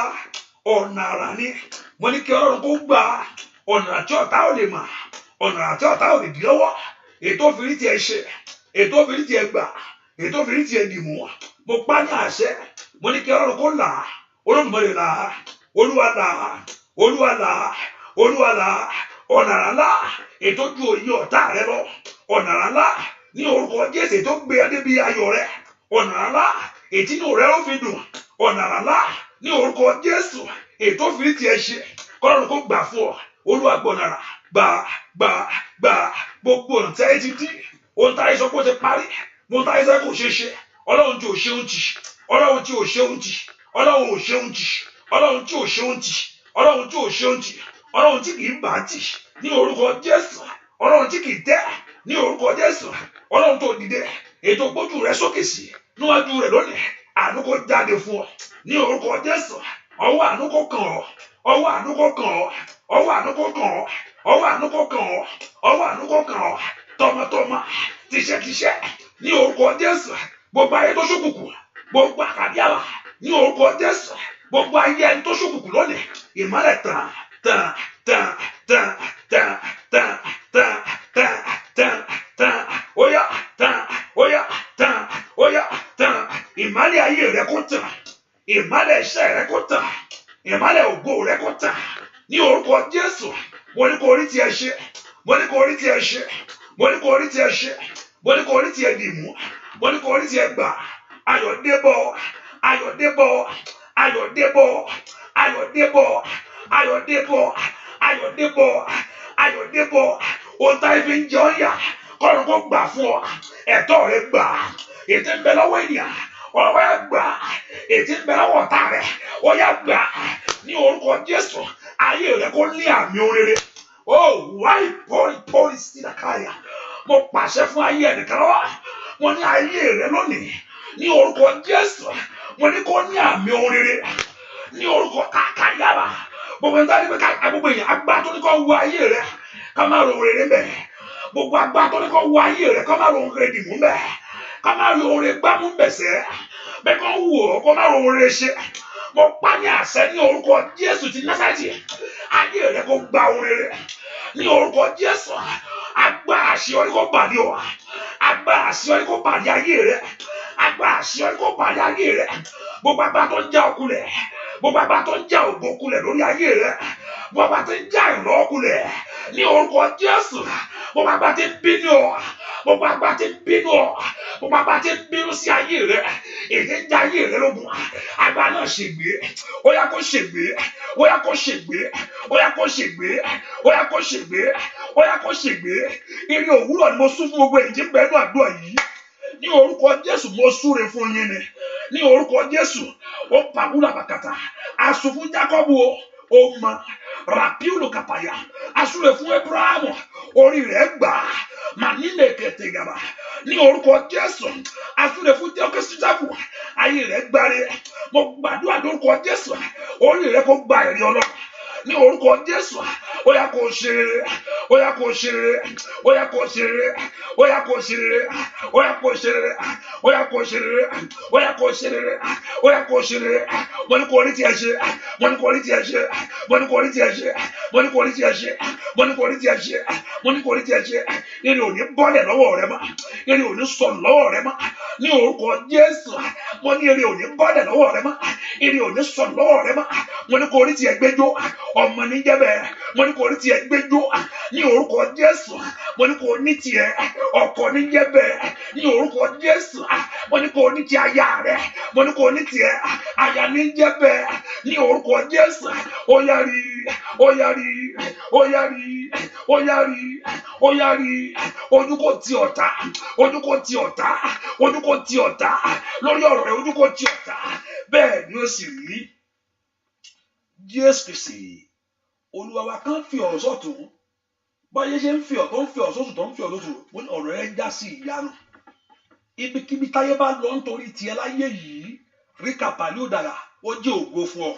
ọ̀nà àrà ni mo ní kí Ọlọ́run kó gbà ọ̀nà àrà tí ọ̀tá ò lè mà ọ̀nà àrà tí ọ̀tá ò lè dí lọ́wọ́ ètò òfin tí ẹ ṣe ètò òfin tí ẹ gbà ètò òfin tí ẹ dìmú mo pa ní àṣẹ mo ní kí Ọlọ́run kó là Olódùmarè là Olúwa là Olúwa là Olúwa là ọ̀nà àrà ńlá ètò ju òye ọ̀tá rẹ lọ ọ̀nà àrà ńlá ní orúkọ Jésù tó gbé adé bí ayọ̀ rẹ ọ̀nà àrà ńlá ètí inú rẹ ó fi dùn ọ̀nà àrà ńlá ní orúkọ Jésù ètò òfin tí ẹ ṣe kọ́lọ́run kó gbà fún ọ Olúwa gbọ̀nàrà gbà gbogbo ọ̀nà tí ẹ ti dí ohun tí a sọ pé ó ti parí ohun tí a sọ pé kò ṣeé ṣe Ọlọ́run tí ò ṣeun tì Ọlọ́run tí ò ṣeun tì Ọlọ́run ò ṣeun tì Ọlọ́run tí ò ṣeun tì Ọlọ́run tí ò ṣeun tì Ọlọ́run tí kìí bà á tì ní orúkọ Jésù Ọlọ́run tí kìí tẹ́ ní orúkọ Jésù Ọlọ́run tó dìde ètò gbójú rẹ sókè sí níwájú rẹ lónìí àánú kó jáde fún ọ ní orúkọ Jésù ọwọ́ àánú kó kàn ọ́ ọwọ́ àánú kó kàn ọ́ ọwọ́ àánú kó kàn ọ́ ọwọ́ àánú kó kàn ọ́ ọwọ́ àánú kó kàn ọ́ tọmọtọmọ tíṣẹ́tíṣẹ́ ní orúkọ Jésù gbogbo ayé tó ṣókùnkùn gbogbo àkàdíàwà ní orúkọ Jésù gbogbo ayé ẹni tó ṣókùnkùn lónìí ìmọ́lẹ̀ tàn tàn tàn tàn tàn tàn tàn tàn tàn tàn óyá tàn óyá tàn óyá tàn ìmọ́lẹ̀ ayé rẹ kó tàn ìmọ́lẹ̀ iṣẹ́ rẹ kó tàn ìmọ́lẹ̀ ògo rẹ kó tàn ní orúkọ Jésù mo ní kó rí tiẹ̀ ṣe mo ní kó rí tiẹ̀ ṣe mo ní kó rí tiẹ̀ ṣe mo ní kó rí tiẹ̀ dìmú mo ní kó rí tiẹ̀ gbà ayọ̀ débọ̀ ayọ̀ débọ̀ ayọ̀ débọ̀ ayọ̀ débọ̀ ayọ̀ débọ̀ ayọ̀ débọ̀ ayọ̀ débọ̀ ohun tá a fi ń jẹ ọ́ yà kọ́ni kó gbà fún ọ ẹ̀tọ́ rẹ gbà ètò ń bẹ lọ́wọ́ ènìyàn ọ̀rọ̀ ẹ gbà ètò ń bẹ lọ́wọ́ ọ̀tá rẹ ó yá gbà ní orúkọ Jésù ayé rẹ kó ní àmì orere oh wáyé pọ́ì sí nàkàyà mo pàṣẹ fún ayé ẹnìkan lọ́wọ́ mo ní ayé rẹ lónìí ní orúkọ Jésù mo ní kó ní àmì orere ní orúkọ kàkàyàrá gbogbo ẹni tó ní pé gbogbo èèyàn agbá tó ní kó wọ ayé rẹ ká má ro rere bẹ gbogbo agbá tó ní kó wọ ayé rẹ ká má ro rere dìmú bẹ ká má ro rere gbámú bẹsẹ bẹ kó wù ọ kó má ro rere ṣe mo pa ní àṣẹ ní orúkọ Jésù ti Násárẹ́tì ayé rẹ kó gba orere ní orúkọ Jésù agbára àṣeyọrí kó pàdé ọ agbára àṣeyọrí kó pàdé ayé rẹ agbára àṣeyọrí kó pàdé ayé rẹ gbogbo agbára tó ń já ọkùnrin gbogbo agbára tó ń já ògo kulẹ̀ lórí ayé rẹ gbogbo agbára tó ń já ìrọ̀ kulẹ̀ ní orúkọ Jésù gbogbo agbára tó ń bínú ọ gbogbo agbára tó ń bínú ọ gbogbo agbára tó ń bínú sí ayé rẹ èdè ń já ayé rẹ lógun agbára náà ṣègbé ó yá kó ṣègbé ó yá kó ṣègbé ó yá kó ṣègbé ó yá kó ṣègbé ó yá kó ṣègbé ire òwúrọ̀ ni mo sún fún gbogbo èyí tí ń bẹ nínú àdúrà yìí ní orúkọ Jésù mo súre fún yín ni ní orúkọ Jésù ó pàwúrà bàkàtà aṣọ fún Jákọ́bù ó mọ rapiulu kapaya asúre fún Abrahamu orí rẹ̀ gbà mànílẹ kẹtẹgàbà ní orúkọ Jésù asúre fún jẹkẹsíjáfù ayé rẹ̀ gbáre mo gbàdúrà lórúkọ Jésù orí rẹ̀ kó gba èrè Ọlọ́run ní orúkọ Jésù ó yá kó ṣe rere ó yá kó ṣe rere ó yá kó ṣe rere ó yá kó ṣe rere ó yá kó ṣe rere ó yá kó ṣe rere ó yá kó ṣe rere ó yá kó ṣe rere mo ní kó rí tiẹ̀ ṣe mo ní kó rí tiẹ̀ ṣe mo ní kó rí tiẹ̀ ṣe mo ní kó rí tiẹ̀ ṣe mo ní kó rí tiẹ̀ ṣe mo ní kó rí tiẹ̀ ṣe ire ò ní bọ́lẹ̀ lọ́wọ́ rẹ mọ́ ire ò ní sọnù lọ́wọ́ rẹ mọ́ ní orúkọ Jésù. Mo ní ire ò ní bọ́dẹ̀ lọ́wọ́ rẹ mọ́, ire ò ní sọnù lọ́wọ́ rẹ mọ́. Mo ní kó orí tiẹ̀ gbẹ́jọ́, ọmọ ní jẹ́ bẹ́ẹ̀. Mo ní kó orí tiẹ̀ gbẹ́jọ́ ní orúkọ Jésù. Mo ní kó ní tiẹ̀ ọkọ ní jẹ́ bẹ́ẹ̀ ní orúkọ Jésù. Mo ní kó ní tiẹ̀ aya rẹ, mo ní kó ní tiẹ̀ aya ní jẹ́ bẹ́ẹ̀ ní orúkọ Jésù. Ó yá rí, ó yá rí, ó yá rí, ó yá rí, ó yá rí. Ojú kò ti ọ̀tá, ojú kò ti ọ̀tá, ojú kò ti ọ̀tá lórí ọ̀rọ̀ rẹ, ojú kò ti ọ̀tá. Bẹ́ẹ̀ ni ó sì rí. Jésù Kristi Olúwa wa kan fi ọ̀rọ̀ sọ́tún, báyé ṣe ń fi ọ̀tọ̀ ń fi ọ̀rọ̀ sọ́tún tó ń fi ọ̀rọ̀ sọ́tún, ọ̀rọ̀ rẹ já sí ìyanu. Ibikíbi táyé bá lọ nítorí tiẹ̀ láyé yìí, rí kàpàlú dára, ó jẹ́ ògo fún ọ.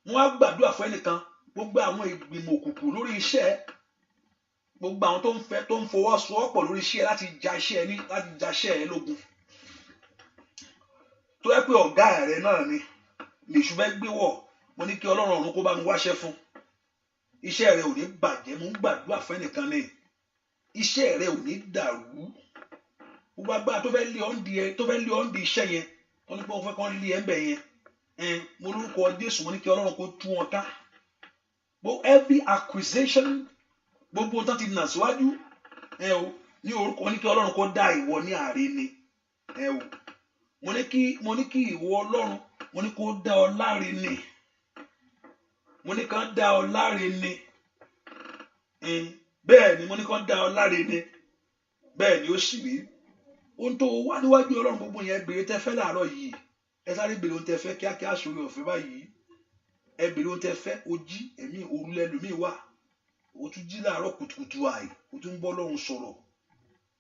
Wọ́n á gbàdúrà fún ẹnìkan, gbogbo àwọn ìgbìmọ̀ òkùnkùn lórí iṣẹ́, gbogbo àwọn tó ń fọwọ́sowọ́pọ̀ lórí iṣẹ́ láti ja iṣẹ́ ẹ lógun. Tó yẹ pé ọ̀gá rẹ náà ni lèṣù fẹ́ gbé wọ̀, mo ní kí Ọlọ́run ọ̀run kó bá mi wáṣẹ́ fún. Iṣẹ́ rẹ ò ní bàjẹ́, mo ń gbàdúrà fún ẹnìkan ní. Iṣẹ́ rẹ ò ní dàrú. Gbogbo agbára tó fẹ́ lé ọ́ndì iṣẹ́ yẹn, wọ́n ní pé wọ́n fẹ́ kán lé ẹ̀ńbẹ̀ yẹn. Mo lórúkọ Jésù, mo ní kí Ọlọ́run kó tú wọn ká. Every accusation, gbogbo tó ti nà síwájú, ní orúkọ, ní kí Ọlọ́run kó dá ìwọ ní àárẹ̀ ni. Mo ní kí ìwọ Ọlọ́run, mo ní kó dá ọ láre ni. Mo ní kán dá ọ láre ni. Bẹ́ẹ̀ ni mo ní kán dá ọ láre ni. Bẹ́ẹ̀ ni ó sì rí. Ohun tó wá níwájú Ọlọ́run gbogbo yẹn béèrè tẹ́ fẹ́ láàárọ̀ yìí. Ẹ sáré béèrè ohun tẹ́ fẹ́ kíákíá sórí ọ̀fẹ́ báyìí. Ẹ béèrè ohun tẹ́ fẹ́, o jí ẹ̀mí òrùlẹ̀ lómi wà. O tún jí láàárọ̀ kùtùkùtù àì, o tún bọ́ Ọlọ́run sọ̀rọ̀.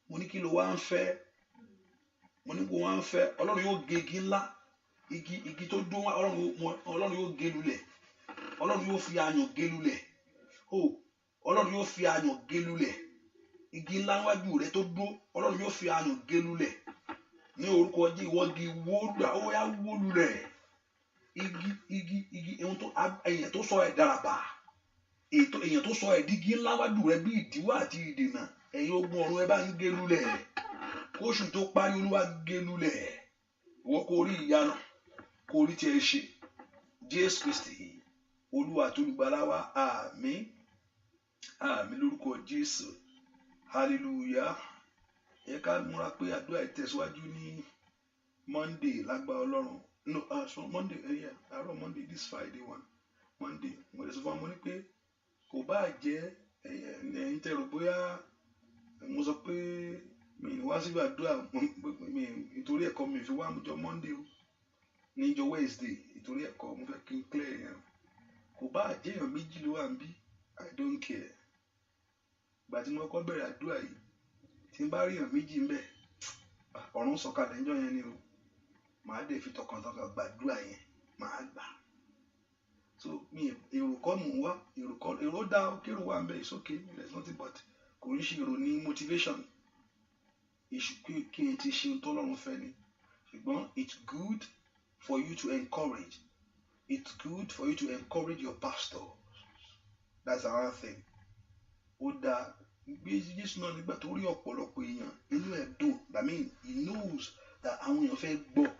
Mo ní kí ló wá ń fẹ́? Mo ní kó wá ń fẹ́. Ọlọ́run yóò gé igi ńlá, igi tó dún wá, Ọlọ́run yóò gé lulẹ̀. Ọlọ́run yóò fi ayùn gé lulẹ̀. Ọlọ́run yóò fi ayùn gé lulẹ̀. Igi ńlá wájú rẹ tó dúró, Ọlọ́run yóò fi ayùn gé lulẹ̀. Ní orúkọ Jésù, ìwọ́gi wó yá wó lulẹ̀. Igi èèyàn tó sọ ẹ̀ dáraba. Èèyàn tó sọ ẹ̀ dígí ńlá wájú rẹ bí ìdíwọ́ àti ìdènà. Ẹ̀yin ogun ọ̀run ẹ bá ń gé lulẹ̀. Kóṣù tó parí, Olúwa gé lulẹ̀. Ìwọ kò rí ìyanu, kò rí tiẹ̀ ṣe. Jésù Kristi Olúwa àti Olùgbàlà wa, àmín. Àmín lórúkọ Jésù. Hallelujah. Ẹ ká múra pé àdúrà ìtẹ̀síwájú ní Monday lágbára Ọlọ́run. No, so Monday, àárọ̀ Monday, this Friday one. Monday. Mo lè sọ fún ọmọ ní pé kò bá jẹ́ ẹ̀yin tẹ̀rọ bóyá mo sọ pé mi wá síbi àdúrà nítorí ẹ̀kọ́ mi fi wá jọ Monday o. Níjọ Wednesday nítorí ẹ̀kọ́ mo fẹ́ kí n clear yẹn. Kò bá jẹ́ èèyàn méjì ló wà níbí, I don't care. Ìgbà tí mo kọ́ bẹ̀rẹ̀ àdúrà yìí, tí n bá rí èèyàn méjì ń bẹ̀, ọ̀run sọ̀kalẹ̀ níjọ́ yẹn ni o. Màá dẹ̀ fi tọkàntọkàn gbàdúrà yẹn, màá gbà. So èrò kọ́ mò ń wá, èrò dá kérò wà ń bẹ̀, it's okay, there's nothing but kò ń ṣe èrò ní motivation. Kí n ti ṣe tó lọ́run fẹ́ ni. Ṣùgbọ́n it's good for you to encourage. It's good for you to encourage your pastor. That's another thing. Ó dáa bí Jésù náà nígbà tó rí ọ̀pọ̀lọpọ̀ èèyàn inú ẹ̀ dùn. That means he knows that àwọn èèyàn fẹ́ gbọ́.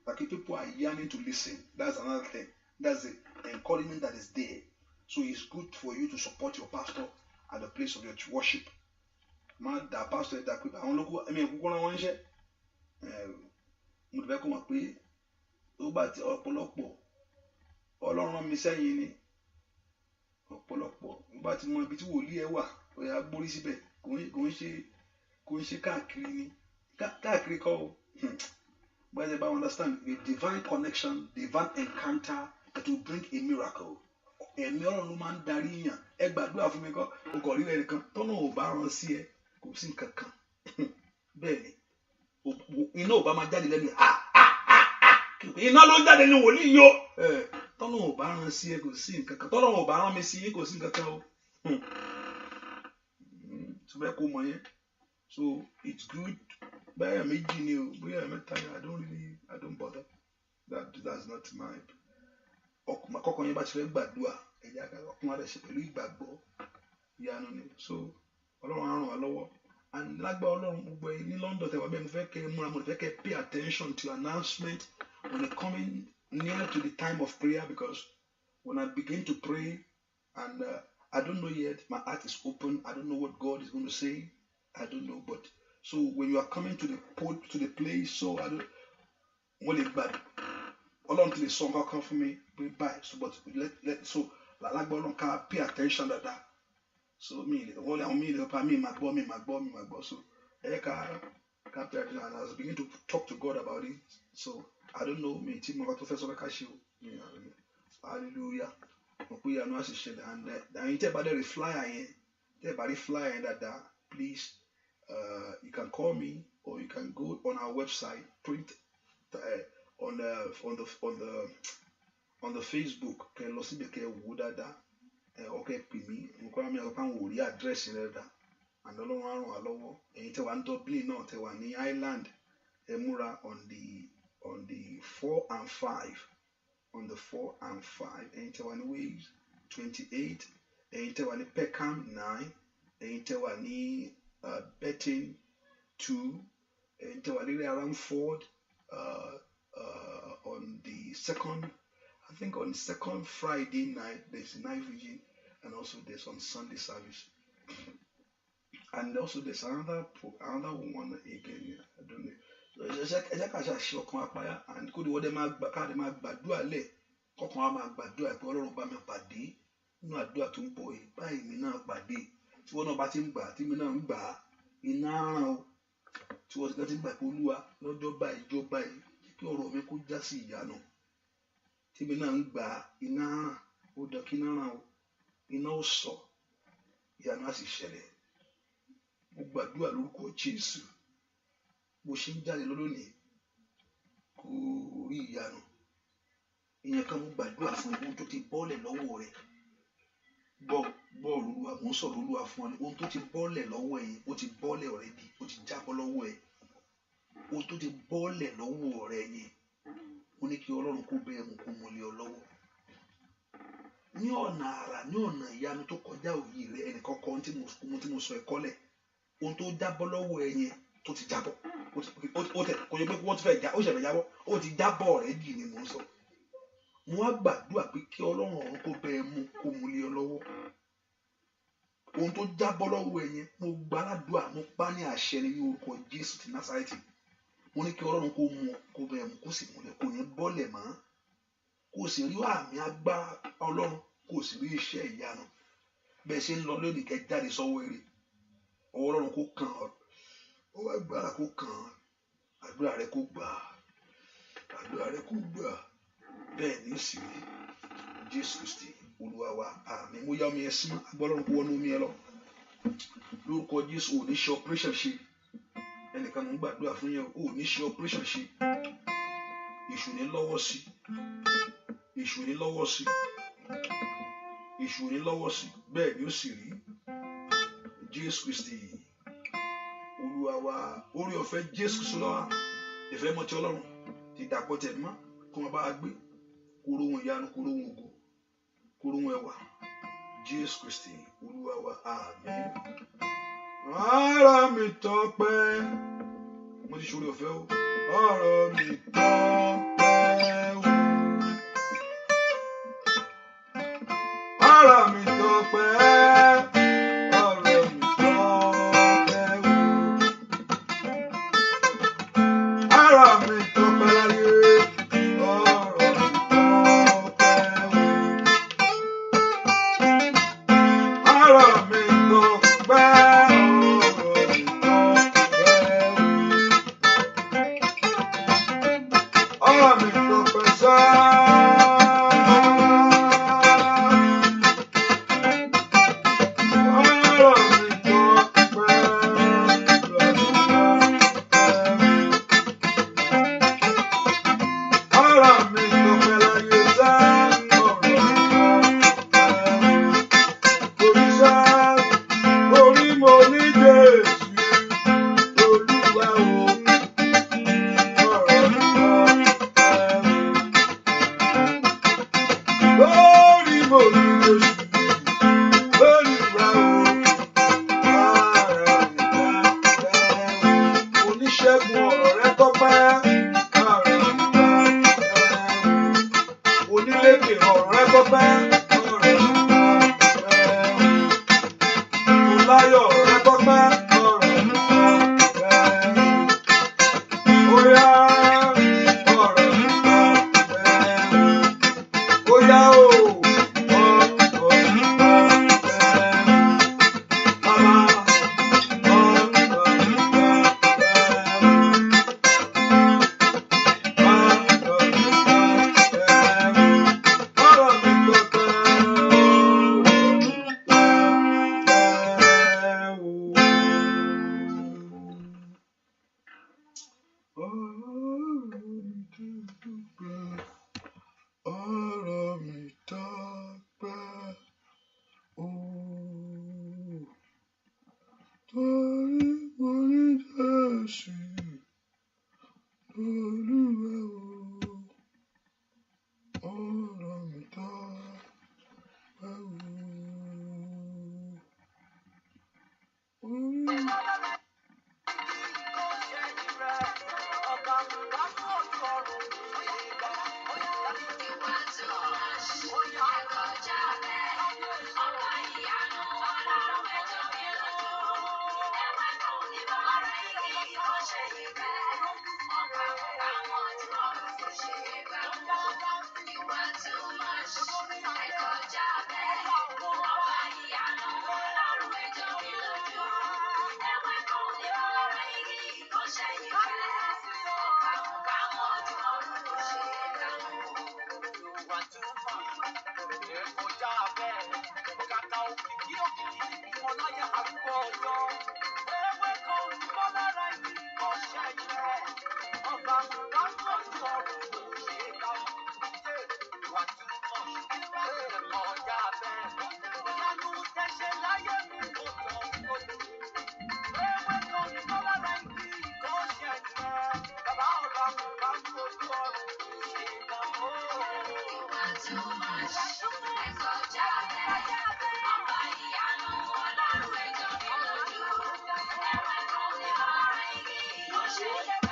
That people are yearning to listen. That's another thing. That's the encouragement that is there. So it's good for you to support your pastor at the place of your worship. Má dá pastor ẹ̀ dá pé àwọn olóko ẹ̀mí ẹ̀kú kọ́ra wọn ń ṣe. Mo fẹ́ kó mọ̀ pé ó bá ti ọ̀pọ̀lọpọ̀ Ọlọ́run rán mi sẹ́yìn ni. Ọ̀pọ̀lọpọ̀ ó bá ti mọ ibi tí wòlíì ẹ wà, ó yá gbórí síbẹ̀. Kò ń ṣe káàkiri ni. Káàkiri kọ́ o. But they understand a divine connection, divine encounter that will bring a miracle. Ẹ̀mí Ọlọ́run ló máa ń darí yàn. Ẹ gbàdúrà fún mi kọ́, o kò rí ẹnì kan tọ́nà ò bá rán sí ẹ, kò sí nǹkan kan. Bẹ́ẹ̀ ni, iná ò bá máa jáde lẹ́nu iná ló jáde ní wòlíì yó. Tọ́nà ò bá rán sí ẹ, kò sí nǹkan kan. Tọ́nà ò bá rán mi sí ẹ, kò sí nǹkan kan o. Ṣùgbọ́n kò mọ̀ yẹn. So it's good. Bẹ́ẹ̀ méjì ni o, bóyá mẹ́ta yẹn, I don't bother. That's not my. Kọ́kọ́ yẹn bá ti fẹ́ gbàdúrà, ẹ̀jẹ̀ àgbà ọkùnrin rẹ̀ ṣe pẹ̀lú ìgbàgbọ́ ìyanu ni. So Ọlọ́run á ràn wá lọ́wọ́. And lágbára Ọlọ́run gbogbo ẹ ní London tẹ́ wà bẹ́ẹ̀ mo fẹ́ kẹ́ múra mo fẹ́ kẹ́ pay attention to announcement when it coming near to the time of prayer, because when I begin to pray and I don't know yet, my heart is open. I don't know what God is going to say. I don't know, but so when you are coming to the place, so I don't want it bad. Ọlọ́run ti lè sọ nǹkan kan fún mi pé báyìí, so but so lágbára Ọlọ́run ká pay attention to that. So me, all I mean, my gbọ́. So pay attention, and I was beginning to talk to God about it. So I don't know, me tí mo bá tó fẹ́ sọ ká ṣe o. Hallelujah. And you tell about the flyer that please you can call me or you can go on our website, print on the Facebook. Okay, okay, me address and and Dublin, Ireland, Emura on the 4 and 5. On the 4 and 5, Entewani Waves 28, Entewani Peckham 9, Entewani Betting 2, Entewani Ramford on the second, I think on the second Friday night there's a night vigil, and also there's on Sunday service, and also there's another one again. I don't know. Ẹ ká ṣe ọkàn apáyà and kó di wọ́n dẹ́ káàdé máa gbàdúrà lẹ̀ kọ́kàn á máa gbàdúrà pé Ọlọ́run bá mi pàdé nínú àdúrà tó ń bọ̀ yìí báyìí mi náà pàdé tí wọ́n náà bá ti ń gbà tí mi náà ń gbà á iná ràn ó tí wọ́n ti ń gbà pé Olúwa lọ́jọ́ báyìí jọ́ báyìí kí ọ̀rọ̀ mi kó já sí ìyanu tí mi náà ń gbà á iná ràn ó dán kí iná ràn ó iná ó sọ ìyanu á sì ṣẹlẹ̀. Mo gbàdúrà lórúkọ Jésù bó ṣe ń jáde lónìí kò rí ìyanu. Ìyẹn kan mo gbàdúrà fún ohun tó ti bọ́ọ̀lẹ̀ lọ́wọ́ rẹ̀ bọ́ọ̀lù Olúwa mo ń sọ̀rọ̀ Olúwa fún ọ ní ohun tó ti bọ́ọ̀lẹ̀ lọ́wọ́ ẹ̀ ó ti bọ́ọ̀lẹ̀ already ó ti jábọ́ lọ́wọ́ ẹ̀ ohun tó ti bọ́ọ̀lẹ̀ lọ́wọ́ rẹ̀ yẹn ó ní kí Ọlọ́run kó bẹ́ẹ̀ mú kó mú lé ọ lọ́wọ́ ní ọ̀nà àrà ní ọ̀nà ìyanu tó kọjá òye rẹ̀ ẹnìkan kan tí mo sọ ẹ̀kọ́ lẹ̀ ohun tó jábọ́ lọ́wọ́ ẹ̀ yẹn tó ti jábọ́ kò yẹ pé wọ́n ti fẹ́ já ó ṣẹ̀fẹ̀ jábọ́ ó ti jábọ́ rẹ̀ dì ní mò ń sọ. Mo á gbàdúrà pé kí Ọlọ́run ọ̀run kó bẹ́ẹ̀ mú kó mú lé ọ lọ́wọ́ ohun tó jábọ́ lọ́wọ́ ẹ yẹn mo gbàdúrà mo pa ní àṣẹ ní orúkọ Jésù ti Násárẹ́tì mo ní kí Ọlọ́run kó mú kó bẹ́ẹ̀ mú kó sì múlẹ̀ kò ní bọ́lẹ̀ mọ́ kó sì rí àmì agbára Ọlọ́run kó sì rí iṣẹ́ ìyanu bẹ́ẹ̀ ṣe ń lọ lónìí kẹ́ jáde sọ́wọ́ èrè ọwọ́ Ọlọ́run kó kàn ọ́ ó wá gbára kó kàn án àdúrà rẹ kó gbà bẹ́ẹ̀ ní sì rí Jésù Kristi Olúwa wa àmín. Mo yá omi ẹ sínú agbọ́lọ́run kó wọnú omi ẹ lọ lórúkọ Jésù ò ní ṣe operation ṣe ẹnìkan mo ń gbàdúrà fún yẹn ò ní ṣe operation ṣe èṣù ní lọ́wọ́ sí bẹ́ẹ̀ ni ó sì rí Jésù Kristi Olúwa wa orí ọ̀fẹ́ Jésù Kristi lọ́wọ́ ìfẹ́ mọ́ ti Ọlọ́run ti dàpọ̀ tẹ̀ mọ́ kó wọn bá gbé kóró wọn ìyanu kóró wọn ògo kóró wọn ẹwà Jésù Kristi Olúwa wa àmín. Ara mi tọ́pẹ́ mo ti ṣorí ọ̀fẹ́ o ọ̀rọ̀ mi tọ́pẹ́ o ara mi tọ́pẹ́. ọ̀rọ̀ mi dúpẹ́, ọ̀rọ̀ mi tọ́pẹ́, ooo, torí mo ní Jésù, Olúwa o, ọ̀rọ̀ mi tọ́pẹ́, ooo. Thank you.